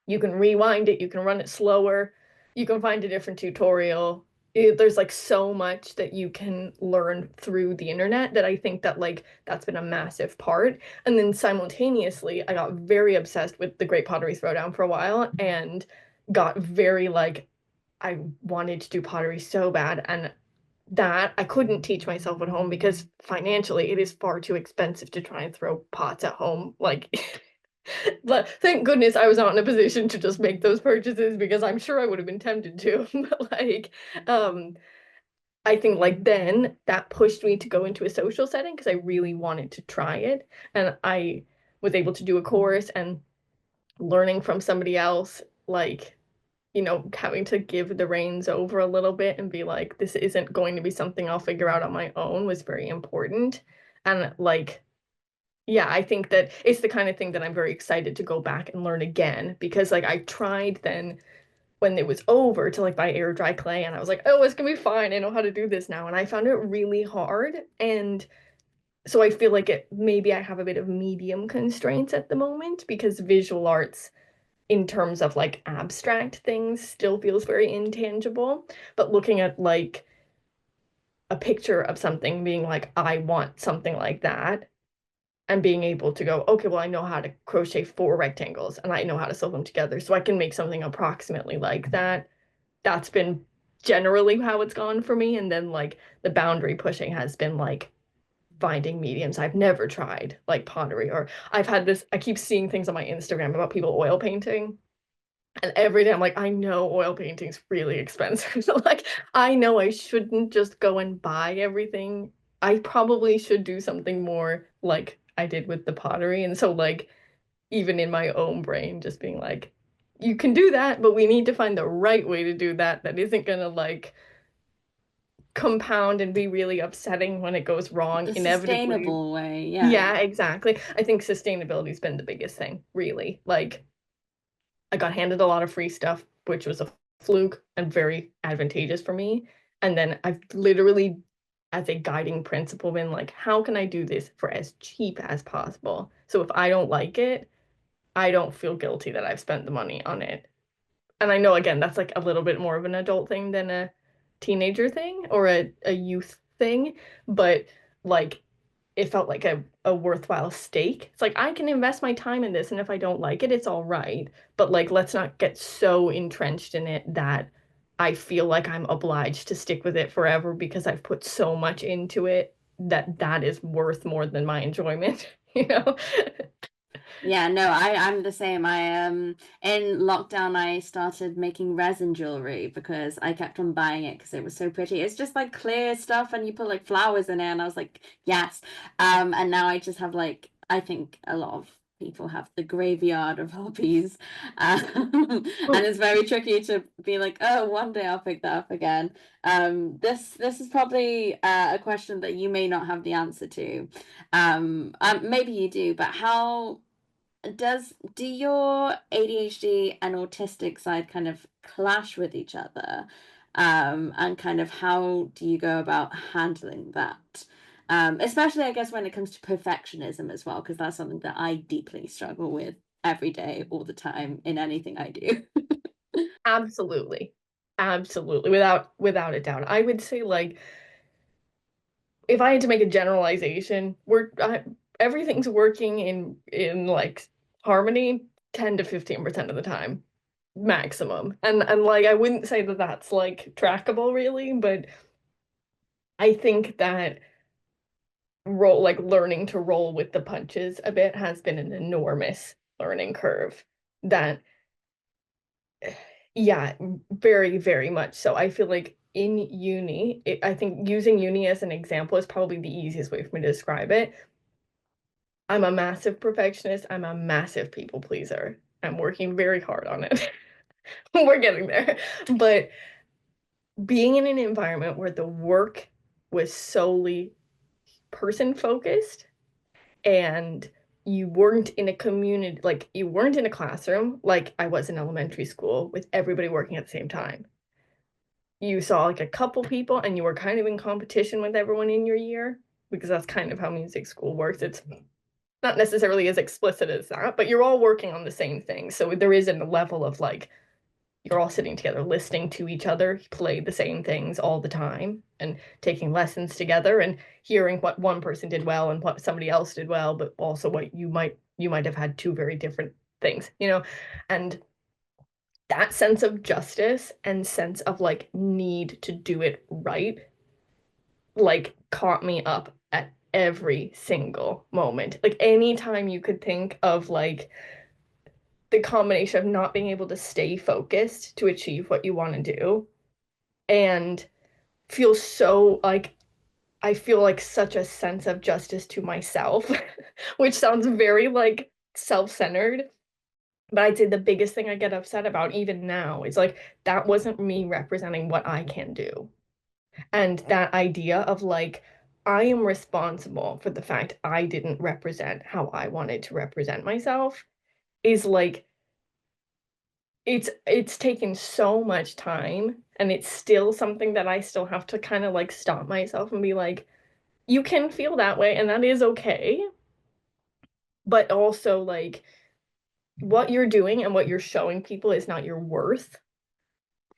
you can rewind it, you can run it slower, you can find a different tutorial. There's like so much that you can learn through the internet that I think that like that's been a massive part. And then simultaneously, I got very obsessed with the Great Pottery Throwdown for a while and got very like I wanted to do pottery so bad and that I couldn't teach myself at home because financially it is far too expensive to try and throw pots at home. Like but thank goodness I was not in a position to just make those purchases because I'm sure I would have been tempted to. But like, um, I think like then that pushed me to go into a social setting because I really wanted to try it. And I was able to do a course and learning from somebody else, like, you know, having to give the reins over a little bit and be like, this isn't going to be something I'll figure out on my own was very important. And like, yeah, I think that it's the kind of thing that I'm very excited to go back and learn again because like I tried then when it was over to like buy air dry clay and I was like, oh, it's gonna be fine. I know how to do this now. And I found it really hard. And so I feel like it maybe I have a bit of medium constraints at the moment because visual arts in terms of like abstract things still feels very intangible. But looking at like a picture of something being like, I want something like that and being able to go, okay, well, I know how to crochet four rectangles and I know how to sew them together. So I can make something approximately like that. That's been generally how it's gone for me. And then like the boundary pushing has been like finding mediums I've never tried, like pottery, or I've had this, I keep seeing things on my Instagram about people oil painting. And every day I'm like, I know oil painting's really expensive. So like I know I shouldn't just go and buy everything. I probably should do something more like I did with the pottery. And so like even in my own brain, just being like, you can do that, but we need to find the right way to do that that isn't gonna like compound and be really upsetting when it goes wrong The inevitably. sustainable way, yeah. Yeah, exactly. I think sustainability's been the biggest thing, really. Like I got handed a lot of free stuff, which was a fluke and very advantageous for me. And then I've literally, as a guiding principle, been like, how can I do this for as cheap as possible? So if I don't like it, I don't feel guilty that I've spent the money on it. And I know, again, that's like a little bit more of an adult thing than a teenager thing or a youth thing. But like it felt like a worthwhile stake. It's like I can invest my time in this, and if I don't like it, it's all right. But like, let's not get so entrenched in it that I feel like I'm obliged to stick with it forever because I've put so much into it that that is worth more than my enjoyment, you know? Yeah, no, I'm the same. I in lockdown I started making resin jewelry because I kept on buying it because it was so pretty. It's just like clear stuff and you put like flowers in it and I was like, yes. And now I just have like I think a lot of people have the graveyard of hobbies. And it's very tricky to be like, oh, one day I'll pick that up again. This is probably a question that you may not have the answer to. Maybe you do, but how do your ADHD and autistic side kind of clash with each other? And kind of how do you go about handling that? Especially, I guess, when it comes to perfectionism as well, because that's something that I deeply struggle with every day, all the time, in anything I do. Absolutely. Absolutely. Without a doubt. I would say like if I had to make a generalization, everything's working in like harmony 10 to 15% of the time maximum. And like I wouldn't say that that's like trackable really, but I think that roll like learning to roll with the punches a bit has been an enormous learning curve that yeah, very, very much so. I feel like in uni, I think using uni as an example is probably the easiest way for me to describe it. I'm a massive perfectionist. I'm a massive people pleaser. I'm working very hard on it. We're getting there. But being in an environment where the work was solely person focused and you weren't in a community, like you weren't in a classroom like I was in elementary school with everybody working at the same time. You saw like a couple people and you were kind of in competition with everyone in your year because that's kind of how music school works. It's not necessarily as explicit as that, but you're all working on the same thing. So there is a level of like you're all sitting together listening to each other play the same things all the time and taking lessons together and hearing what one person did well and what somebody else did well, but also what you might have had two very different things, you know? And that sense of justice and sense of like need to do it right like caught me up at every single moment. Like anytime you could think of like the combination of not being able to stay focused to achieve what you want to do and feel so like I feel like such a sense of justice to myself, which sounds very like self-centered. But I'd say the biggest thing I get upset about even now is like that wasn't me representing what I can do. And that idea of like, I am responsible for the fact I didn't represent how I wanted to represent myself is like it's taken so much time and it's still something that I still have to kind of like stop myself and be like, you can feel that way and that is okay. But also like what you're doing and what you're showing people is not your worth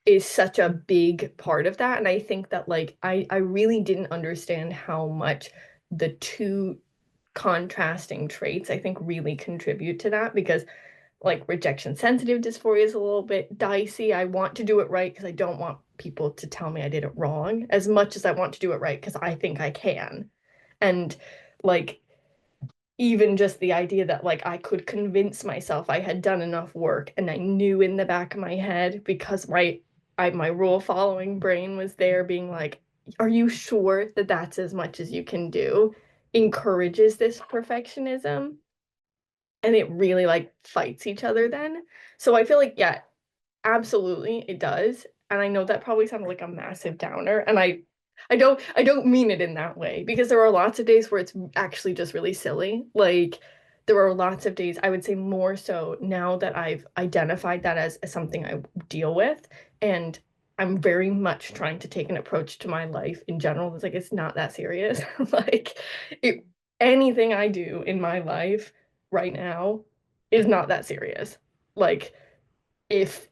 is such a big part of that. And I think that like I really didn't understand how much the two contrasting traits I think really contribute to that because like rejection sensitive dysphoria is a little bit dicey. I want to do it right because I don't want people to tell me I did it wrong as much as I want to do it right because I think I can. And like even just the idea that like I could convince myself I had done enough work and I knew in the back of my head because right my rule following brain was there being like, are you sure that that's as much as you can do? encourages this perfectionism and it really like fights each other then. So I feel like, yeah, absolutely it does. And I know that probably sounded like a massive downer. And I don't mean it in that way because there are lots of days where it's actually just really silly. Like there are lots of days, I would say more so now that I've identified that as something I deal with. And I'm very much trying to take an approach to my life in general. It's like it's not that serious. Like it, anything I do in my life right now is not that serious. Like if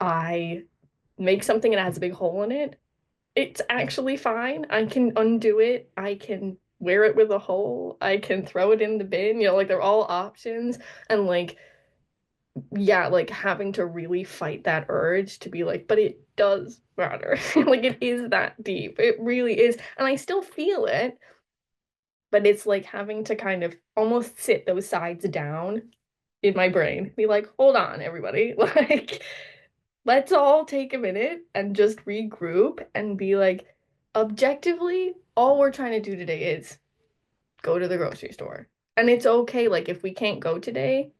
I make something and it has a big hole in it, it's actually fine. I can undo it. I can wear it with a hole. I can throw it in the bin. Like they're all options. And like, yeah, like having to really fight that urge to be like, but it does matter. Like it is that deep. It really is. And I still feel it, but it's like having to kind of almost sit those sides down in my brain. Be like, hold on, everybody. Like, let's all take a minute and just regroup and be like, objectively, all we're trying to do today is go to the grocery store. And it's okay. Like, if we can't go today,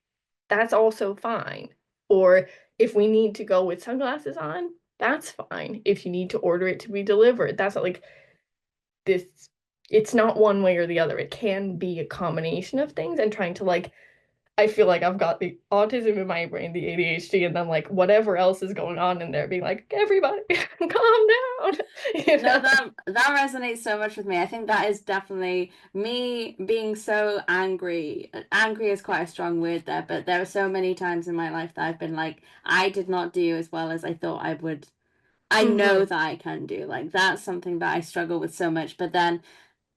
that's also fine. Or if we need to go with sunglasses on, that's fine. If you need to order it to be delivered, that's not like this, it's not one way or the other. It can be a combination of things and trying to like I feel like I've got the autism in my brain, the ADHD, and then like whatever else is going on in there, being like, everybody, calm down. You No, know? that resonates so much with me. I think that is definitely me being so angry. Angry is quite a strong word there, but there are so many times in my life that I've been like, I did not do as well as I thought I would. I know Mhm. that I can do. Like that's something that I struggle with so much. But then,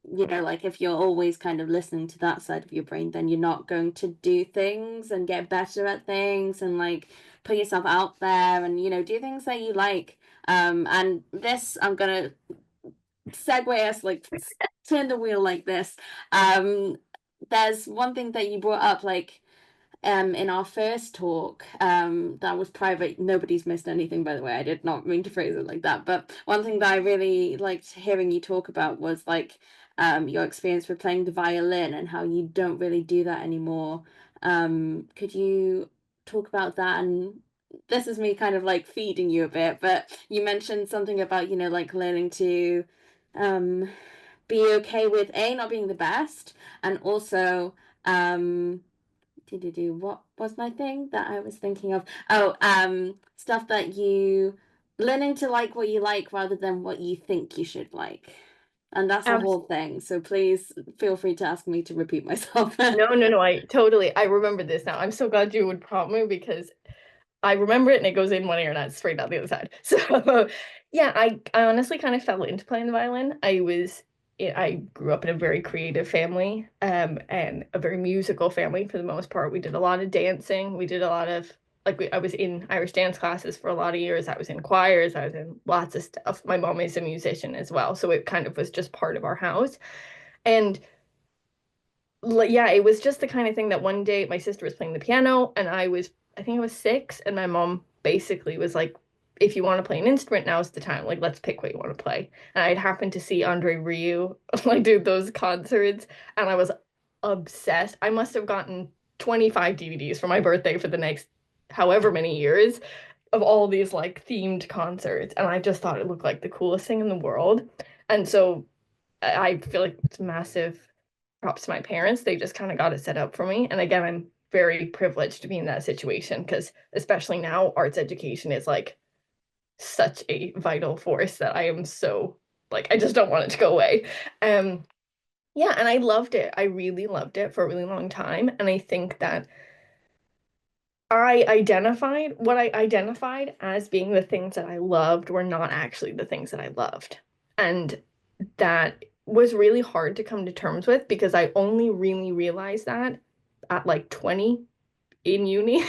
like if you're always kind of listening to that side of your brain, then you're not going to do things and get better at things and like put yourself out there and do things that you like. And this I'm gonna segue us, like turn the wheel like this. Um, there's one thing that you brought up, like in our first talk, that was private. Nobody's missed anything, by the way. I did not mean to phrase it like that. But one thing that I really liked hearing you talk about was like your experience with playing the violin and how you don't really do that anymore. Could you talk about that? And this is me kind of like feeding you a bit, but you mentioned something about, like learning to um be okay with A, not being the best, and also what was my thing that I was thinking of? Oh, stuff that you learning to like what you like rather than what you think you should like. And that's a whole Absolutely. thing. So please feel free to ask me to repeat myself. No, no, no. I remember this now. I'm so glad you would prompt me because I remember it and it goes in one ear and it's straight out the other side. So yeah, I honestly kind of fell into playing the violin. I grew up in a very creative family, and a very musical family for the most part. We did a lot of dancing. We did a lot of I was in Irish dance classes for a lot of years. I was in choirs. I was in lots of stuff. My mom is a musician as well, so it kind of was just part of our house. And yeah, it was just the kind of thing that one day my sister was playing the piano and I think I was 6, and my mom basically was like, if you want to play an instrument, now's the time. Like, let's pick what you want to play. And I'd happened to see Andre Rieu, like, do those concerts, and I was obsessed. I must have gotten 25 DVDs for my birthday for the next however many years of all these like themed concerts, and I just thought it looked like the coolest thing in the world. And so I feel like it's massive props to my parents. They just kind of got it set up for me. And again, I'm very privileged to be in that situation because especially now, arts education is like such a vital force that I am so like I just don't want it to go away. Um yeah, and I loved it. I really loved it for a really long time. And I think that I identified as being the things that I loved were not actually the things that I loved. And that was really hard to come to terms with because I only really realized that at like 20 in uni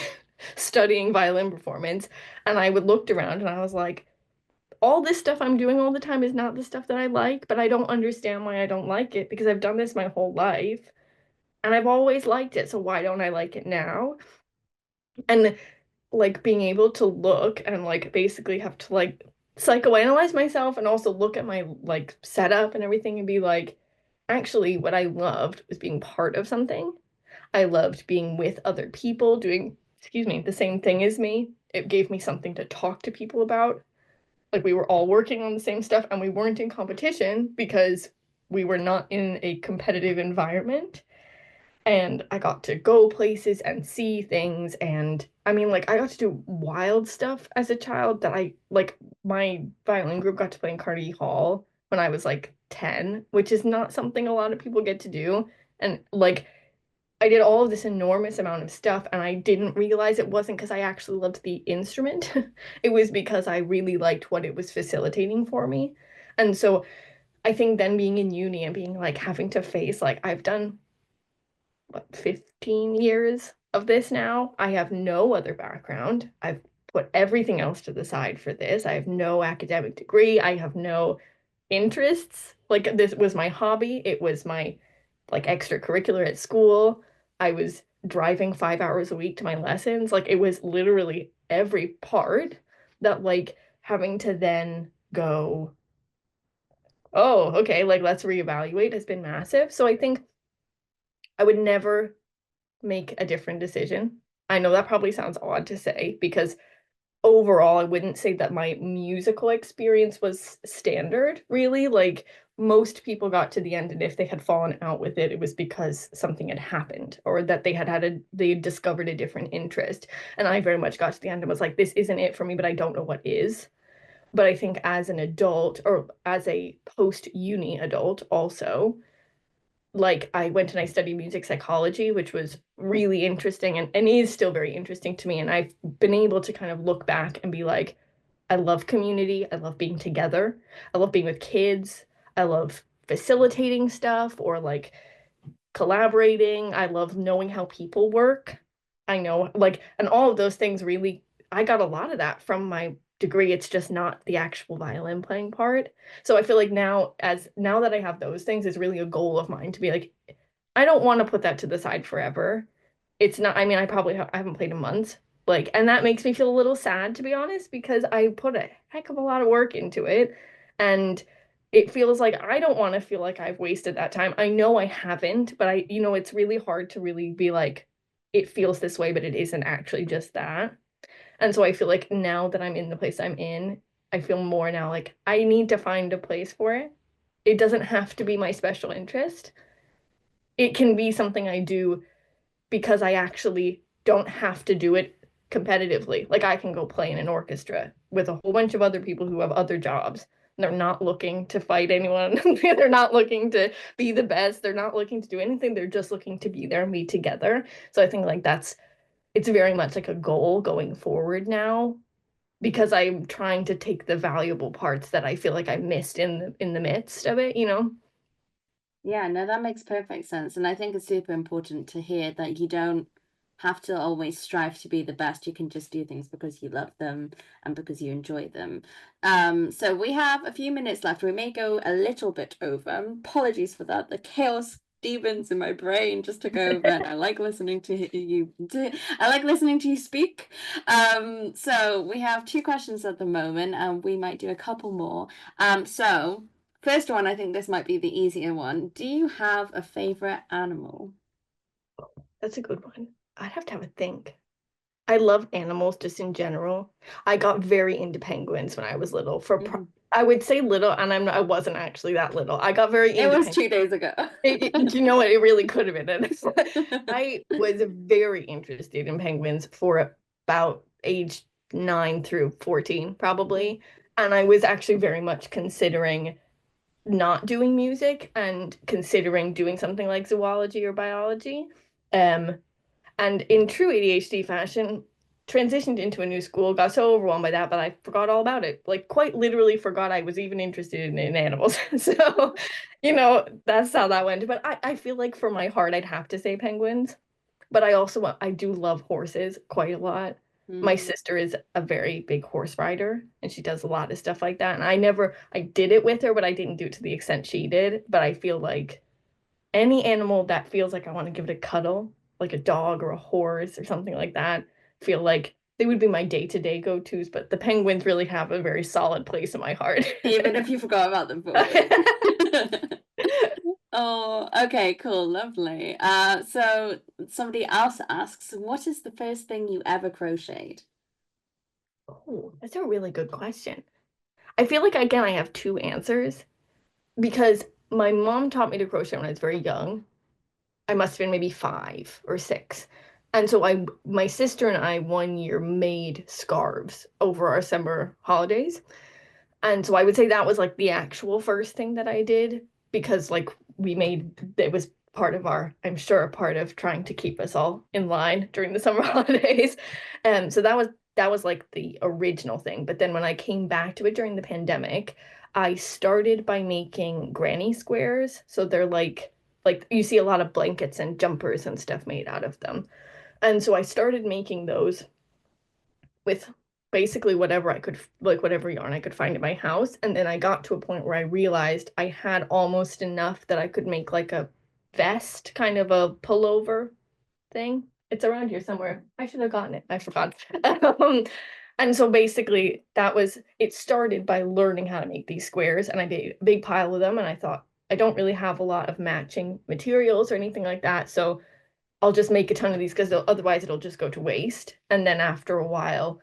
studying violin performance. And I would looked around and I was like, all this stuff I'm doing all the time is not the stuff that I like, but I don't understand why I don't like it because I've done this my whole life and I've always liked it. So why don't I like it now? And like being able to look and like basically have to like psychoanalyze myself and also look at my like setup and everything and be like, actually what I loved was being part of something. I loved being with other people doing, excuse me, the same thing as me. It gave me something to talk to people about. Like we were all working on the same stuff and we weren't in competition because we were not in a competitive environment. And I got to go places and see things. And I mean, like, I got to do wild stuff as a child that like, my violin group got to play in Carnegie Hall when I was like 10, which is not something a lot of people get to do. And like, I did all of this enormous amount of stuff, and I didn't realize it wasn't because I actually loved the instrument. It was because I really liked what it was facilitating for me. And so I think then being in uni and being like having to face, like, I've done what, 15 years of this now. I have no other background. I've put everything else to the side for this. I have no academic degree. I have no interests. Like this was my hobby. It was my like extracurricular at school. I was driving 5 hours a week to my lessons. Like it was literally every part that like having to then go, oh, okay, like let's reevaluate has been massive. So I think I would never make a different decision. I know that probably sounds odd to say because overall, I wouldn't say that my musical experience was standard, really. Like most people got to the end, and if they had fallen out with it, it was because something had happened or that they discovered a different interest. And I very much got to the end and was like, this isn't it for me, but I don't know what is. But I think as an adult or as a post-uni adult also, like I went and I studied music psychology, which was really interesting and is still very interesting to me. And I've been able to kind of look back and be like, I love community. I love being together. I love being with kids. I love facilitating stuff or like collaborating. I love knowing how people work. I know, like, and all of those things really, I got a lot of that from my degree. It's just not the actual violin playing part. So I feel like now that I have those things, it's really a goal of mine to be like, I don't want to put that to the side forever. It's not, I mean, I haven't played in months. Like, and that makes me feel a little sad, to be honest, because I put a heck of a lot of work into it. And it feels like I don't want to feel like I've wasted that time. I know I haven't, but it's really hard to really be like, it feels this way, but it isn't actually just that. And so I feel like now that I'm in the place I'm in, I feel more now like I need to find a place for it. It doesn't have to be my special interest. It can be something I do because I actually don't have to do it competitively. Like I can go play in an orchestra with a whole bunch of other people who have other jobs. And they're not looking to fight anyone. They're not looking to be the best. They're not looking to do anything. They're just looking to be there and be together. So I think like it's very much like a goal going forward now because I'm trying to take the valuable parts that I feel like I missed in the midst of it, you know? Yeah, no, that makes perfect sense. And I think it's super important to hear that you don't have to always strive to be the best. You can just do things because you love them and because you enjoy them. So we have a few minutes left. We may go a little bit over. Apologies for that. The chaos demons in my brain just took over, and I like listening to you. I like listening to you speak. So we have two questions at the moment, and we might do a couple more. So. First one, I think this might be the easier one. Do you have a favorite animal? That's a good one. I'd have to have a think. I love animals just in general. I got very into penguins when I was little. Mhm. I would say little, and I wasn't actually that little. I got very It into was penguins. 2 days ago. You know what? It really could have been. I was very interested in penguins for about age 9 through 14, Mm. probably. And I was actually very much considering not doing music and considering doing something like zoology or biology. Um, and in true ADHD fashion, transitioned into a new school, got so overwhelmed by that, but I forgot all about it. Like quite literally forgot I was even interested in animals. So, that's how that went. But I feel like for my heart, I'd have to say penguins. But I do love horses quite a lot. My Mm. sister is a very big horse rider and she does a lot of stuff like that. And I did it with her, but I didn't do it to the extent she did. But I feel like any animal that feels like I want to give it a cuddle, like a dog or a horse or something like that, feel like they would be my day-to-day go-tos, but the penguins really have a very solid place in my heart. Even if you forgot about them for a bit. Oh, okay, cool, lovely. So somebody else asks, what is the first thing you ever crocheted? Oh, that's a really good question. I feel like, again, I have two answers because my mom taught me to crochet when I was very young. I must have been maybe 5 or 6. And so my sister and I one year made scarves over our summer holidays. And so I would say that was like the actual first thing that I did because like we made it was part of our, I'm sure, part of trying to keep us all in line during the summer holidays. So that was like the original thing. But then when I came back to it during the pandemic, I started by making granny squares. So they're like you see a lot of blankets and jumpers and stuff made out of them. And so I started making those with basically whatever I could, like whatever yarn I could find at my house. And then I got to a point where I realized I had almost enough that I could make like a vest, kind of a pullover thing. It's around here somewhere. I should have gotten it. I forgot. And so basically that was it started by learning how to make these squares and I made a big pile of them and I thought I don't really have a lot of matching materials or anything like that. So I'll just make a ton of these because otherwise it'll just go to waste. And then after a while,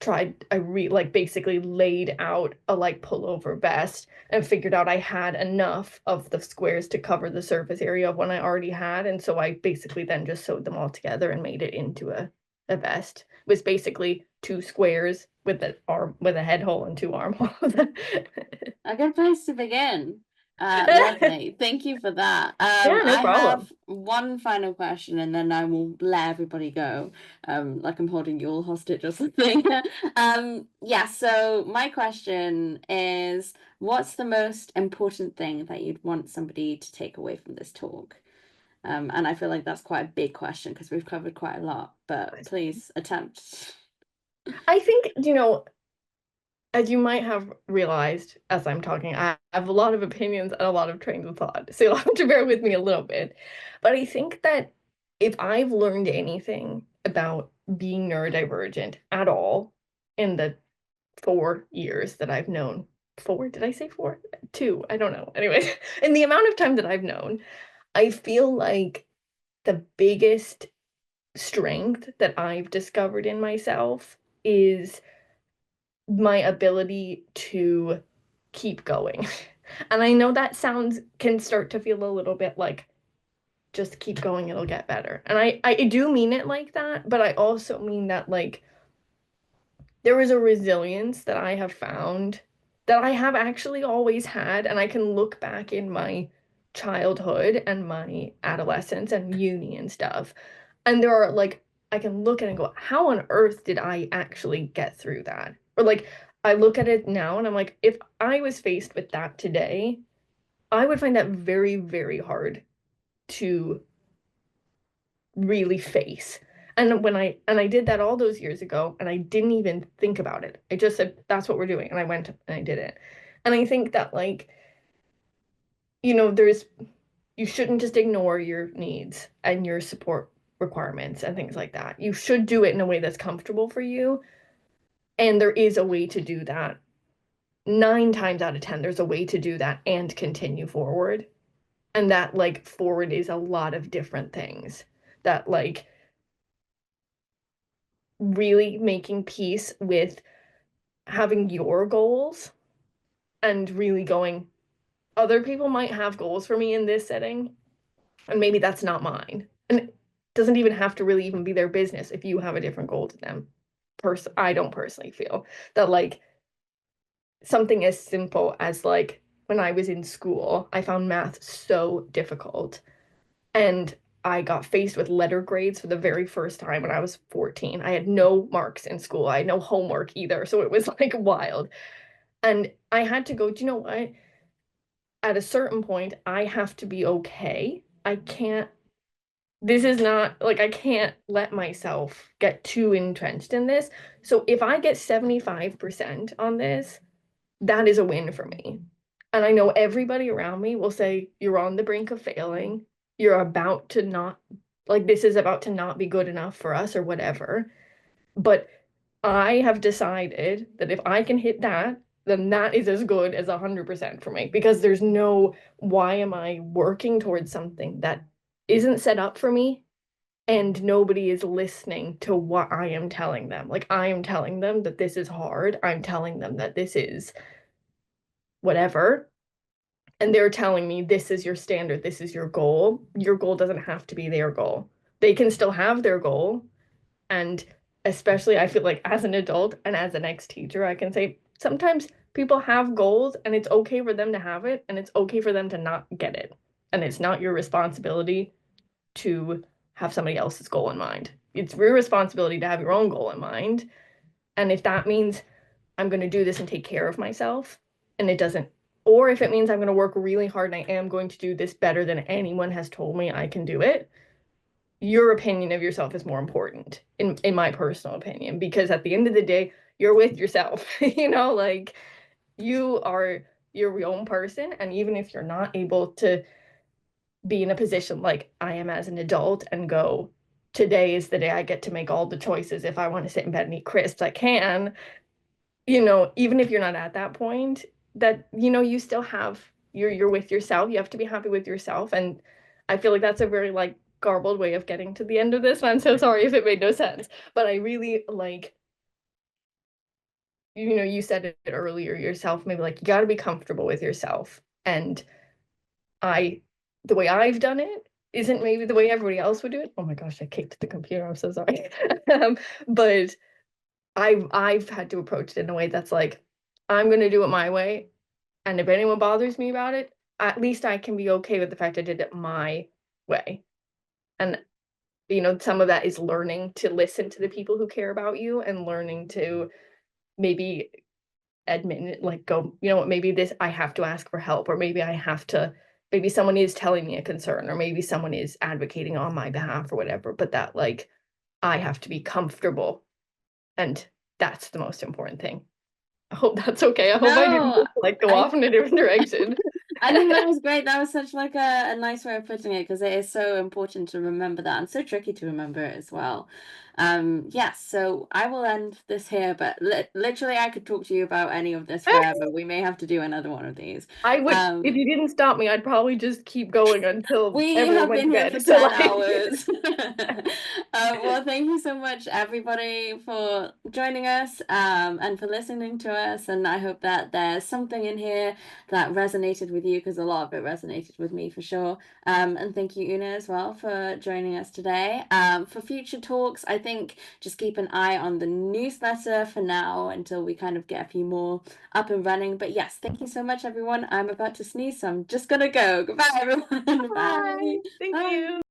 like basically laid out a like pullover vest and figured out I had enough of the squares to cover the surface area of one I already had. And so I basically then just sewed them all together and made it into a vest. It was basically two squares with an arm with a head hole and two armholes. A good place to begin. Lovely. Thank you for that. Yeah, no I problem. have one final question and then I will let everybody go. Like I'm holding you all hostage or something. Yeah, so my question is, what's the most important thing that you'd want somebody to take away from this talk? And I feel like that's quite a big question because we've covered quite a lot, but please attempt. I think, as you might have realized as I'm talking, I have a lot of opinions and a lot of trains of thought. So you'll have to bear with me a little bit. But I think that if I've learned anything about being neurodivergent at all in the 4 years that I've known, four, did I say four? Two, I don't know. Anyway, in the amount of time that I've known, I feel like the biggest strength that I've discovered in myself is my ability to keep going. And I know that sounds can start to feel a little bit like just keep going, it'll get better. And I do mean it like that, but I also mean that like there is a resilience that I have found that I have actually always had, and I can look back in my childhood and my adolescence and uni and stuff. And there are like I can look at it and go, how on earth did I actually get through that? Or like I look at it now and I'm like, if I was faced with that today, I would find that very, very hard to really face. And I did that all those years ago and I didn't even think about it. I just said that's what we're doing and I went and I did it. And I think that like there's you shouldn't just ignore your needs and your support requirements and things like that. You should do it in a way that's comfortable for you. And there is a way to do that. 9 times out of 10, there's a way to do that and continue forward. And that like forward is a lot of different things. That like really making peace with having your goals and really going, other people might have goals for me in this setting, and maybe that's not mine. And it doesn't even have to really even be their business if you have a different goal to them. I don't personally feel that like something as simple as like when I was in school, I found math so difficult. And I got faced with letter grades for the very first time when I was 14. I had no marks in school. I had no homework either. So it was like wild. And I had to go, do you know what? At a certain point, I have to be okay. This is not like I can't let myself get too entrenched in this. So if I get 75% on this, that is a win for me. And I know everybody around me will say, you're on the brink of failing. You're about to not, like, this is about to not be good enough for us or whatever. But I have decided that if I can hit that, then that is as good as 100% for me, because there's no, why am I working towards something that isn't set up for me and nobody is listening to what I am telling them. Like, I am telling them that this is hard. I'm telling them that this is whatever. And they're telling me this is your standard, this is your goal. Your goal doesn't have to be their goal. They can still have their goal. And especially, I feel like as an adult and as an ex-teacher, I can say sometimes people have goals and it's okay for them to have it and it's okay for them to not get it. And it's not your responsibility to have somebody else's goal in mind. It's your responsibility to have your own goal in mind. And if that means I'm going to do this and take care of myself, and it doesn't, or if it means I'm going to work really hard and I am going to do this better than anyone has told me I can do it, your opinion of yourself is more important, in my personal opinion, because at the end of the day, you're with yourself. You know, like, you are your own person, and even if you're not able to be in a position like I am as an adult and go, today is the day I get to make all the choices. If I want to sit in bed and eat crisps, I can. You know, even if you're not at that point, that, you know, you still have, you're with yourself. You have to be happy with yourself. And I feel like that's a very, like, garbled way of getting to the end of this. And I'm so sorry if it made no sense. But I really like, you know, you said it earlier yourself, maybe, like, you got to be comfortable with yourself. And I, the way I've done it isn't maybe the way everybody else would do it. Oh my gosh, I kicked the computer. I'm so sorry. But I've had to approach it in a way that's like, I'm gonna do it my way, and if anyone bothers me about it, at least I can be okay with the fact I did it my way. And, you know, some of that is learning to listen to the people who care about you and learning to maybe admit it, like, go, you know what, maybe this, I have to ask for help, or maybe I have to, maybe someone is telling me a concern, or maybe someone is advocating on my behalf or whatever, but that, like, I have to be comfortable, and that's the most important thing. I hope that's okay. I hope I didn't No, just, like, go I off in a different direction. I think that was great. That was such like a nice way of putting it, because it is so important to remember that, and so tricky to remember it as well. Yes, so I will end this here, but literally I could talk to you about any of this forever. We may have to do another one of these. I would, if Um, you didn't stop me, I'd probably just keep going until we everyone have went been to here for bed. So, 10 like, hours. Well, thank you so much, everybody, for joining us, and for listening to us. And I hope that there's something in here that resonated with you, because a lot of it resonated with me for sure. And thank you, Una, as well, for joining us today. For future talks, I think just keep an eye on the newsletter for now until we kind of get a few more up and running. But yes, thank you so much, everyone. I'm about to sneeze, so I'm just gonna go. Goodbye, everyone. Bye. bye. Thank Bye. you.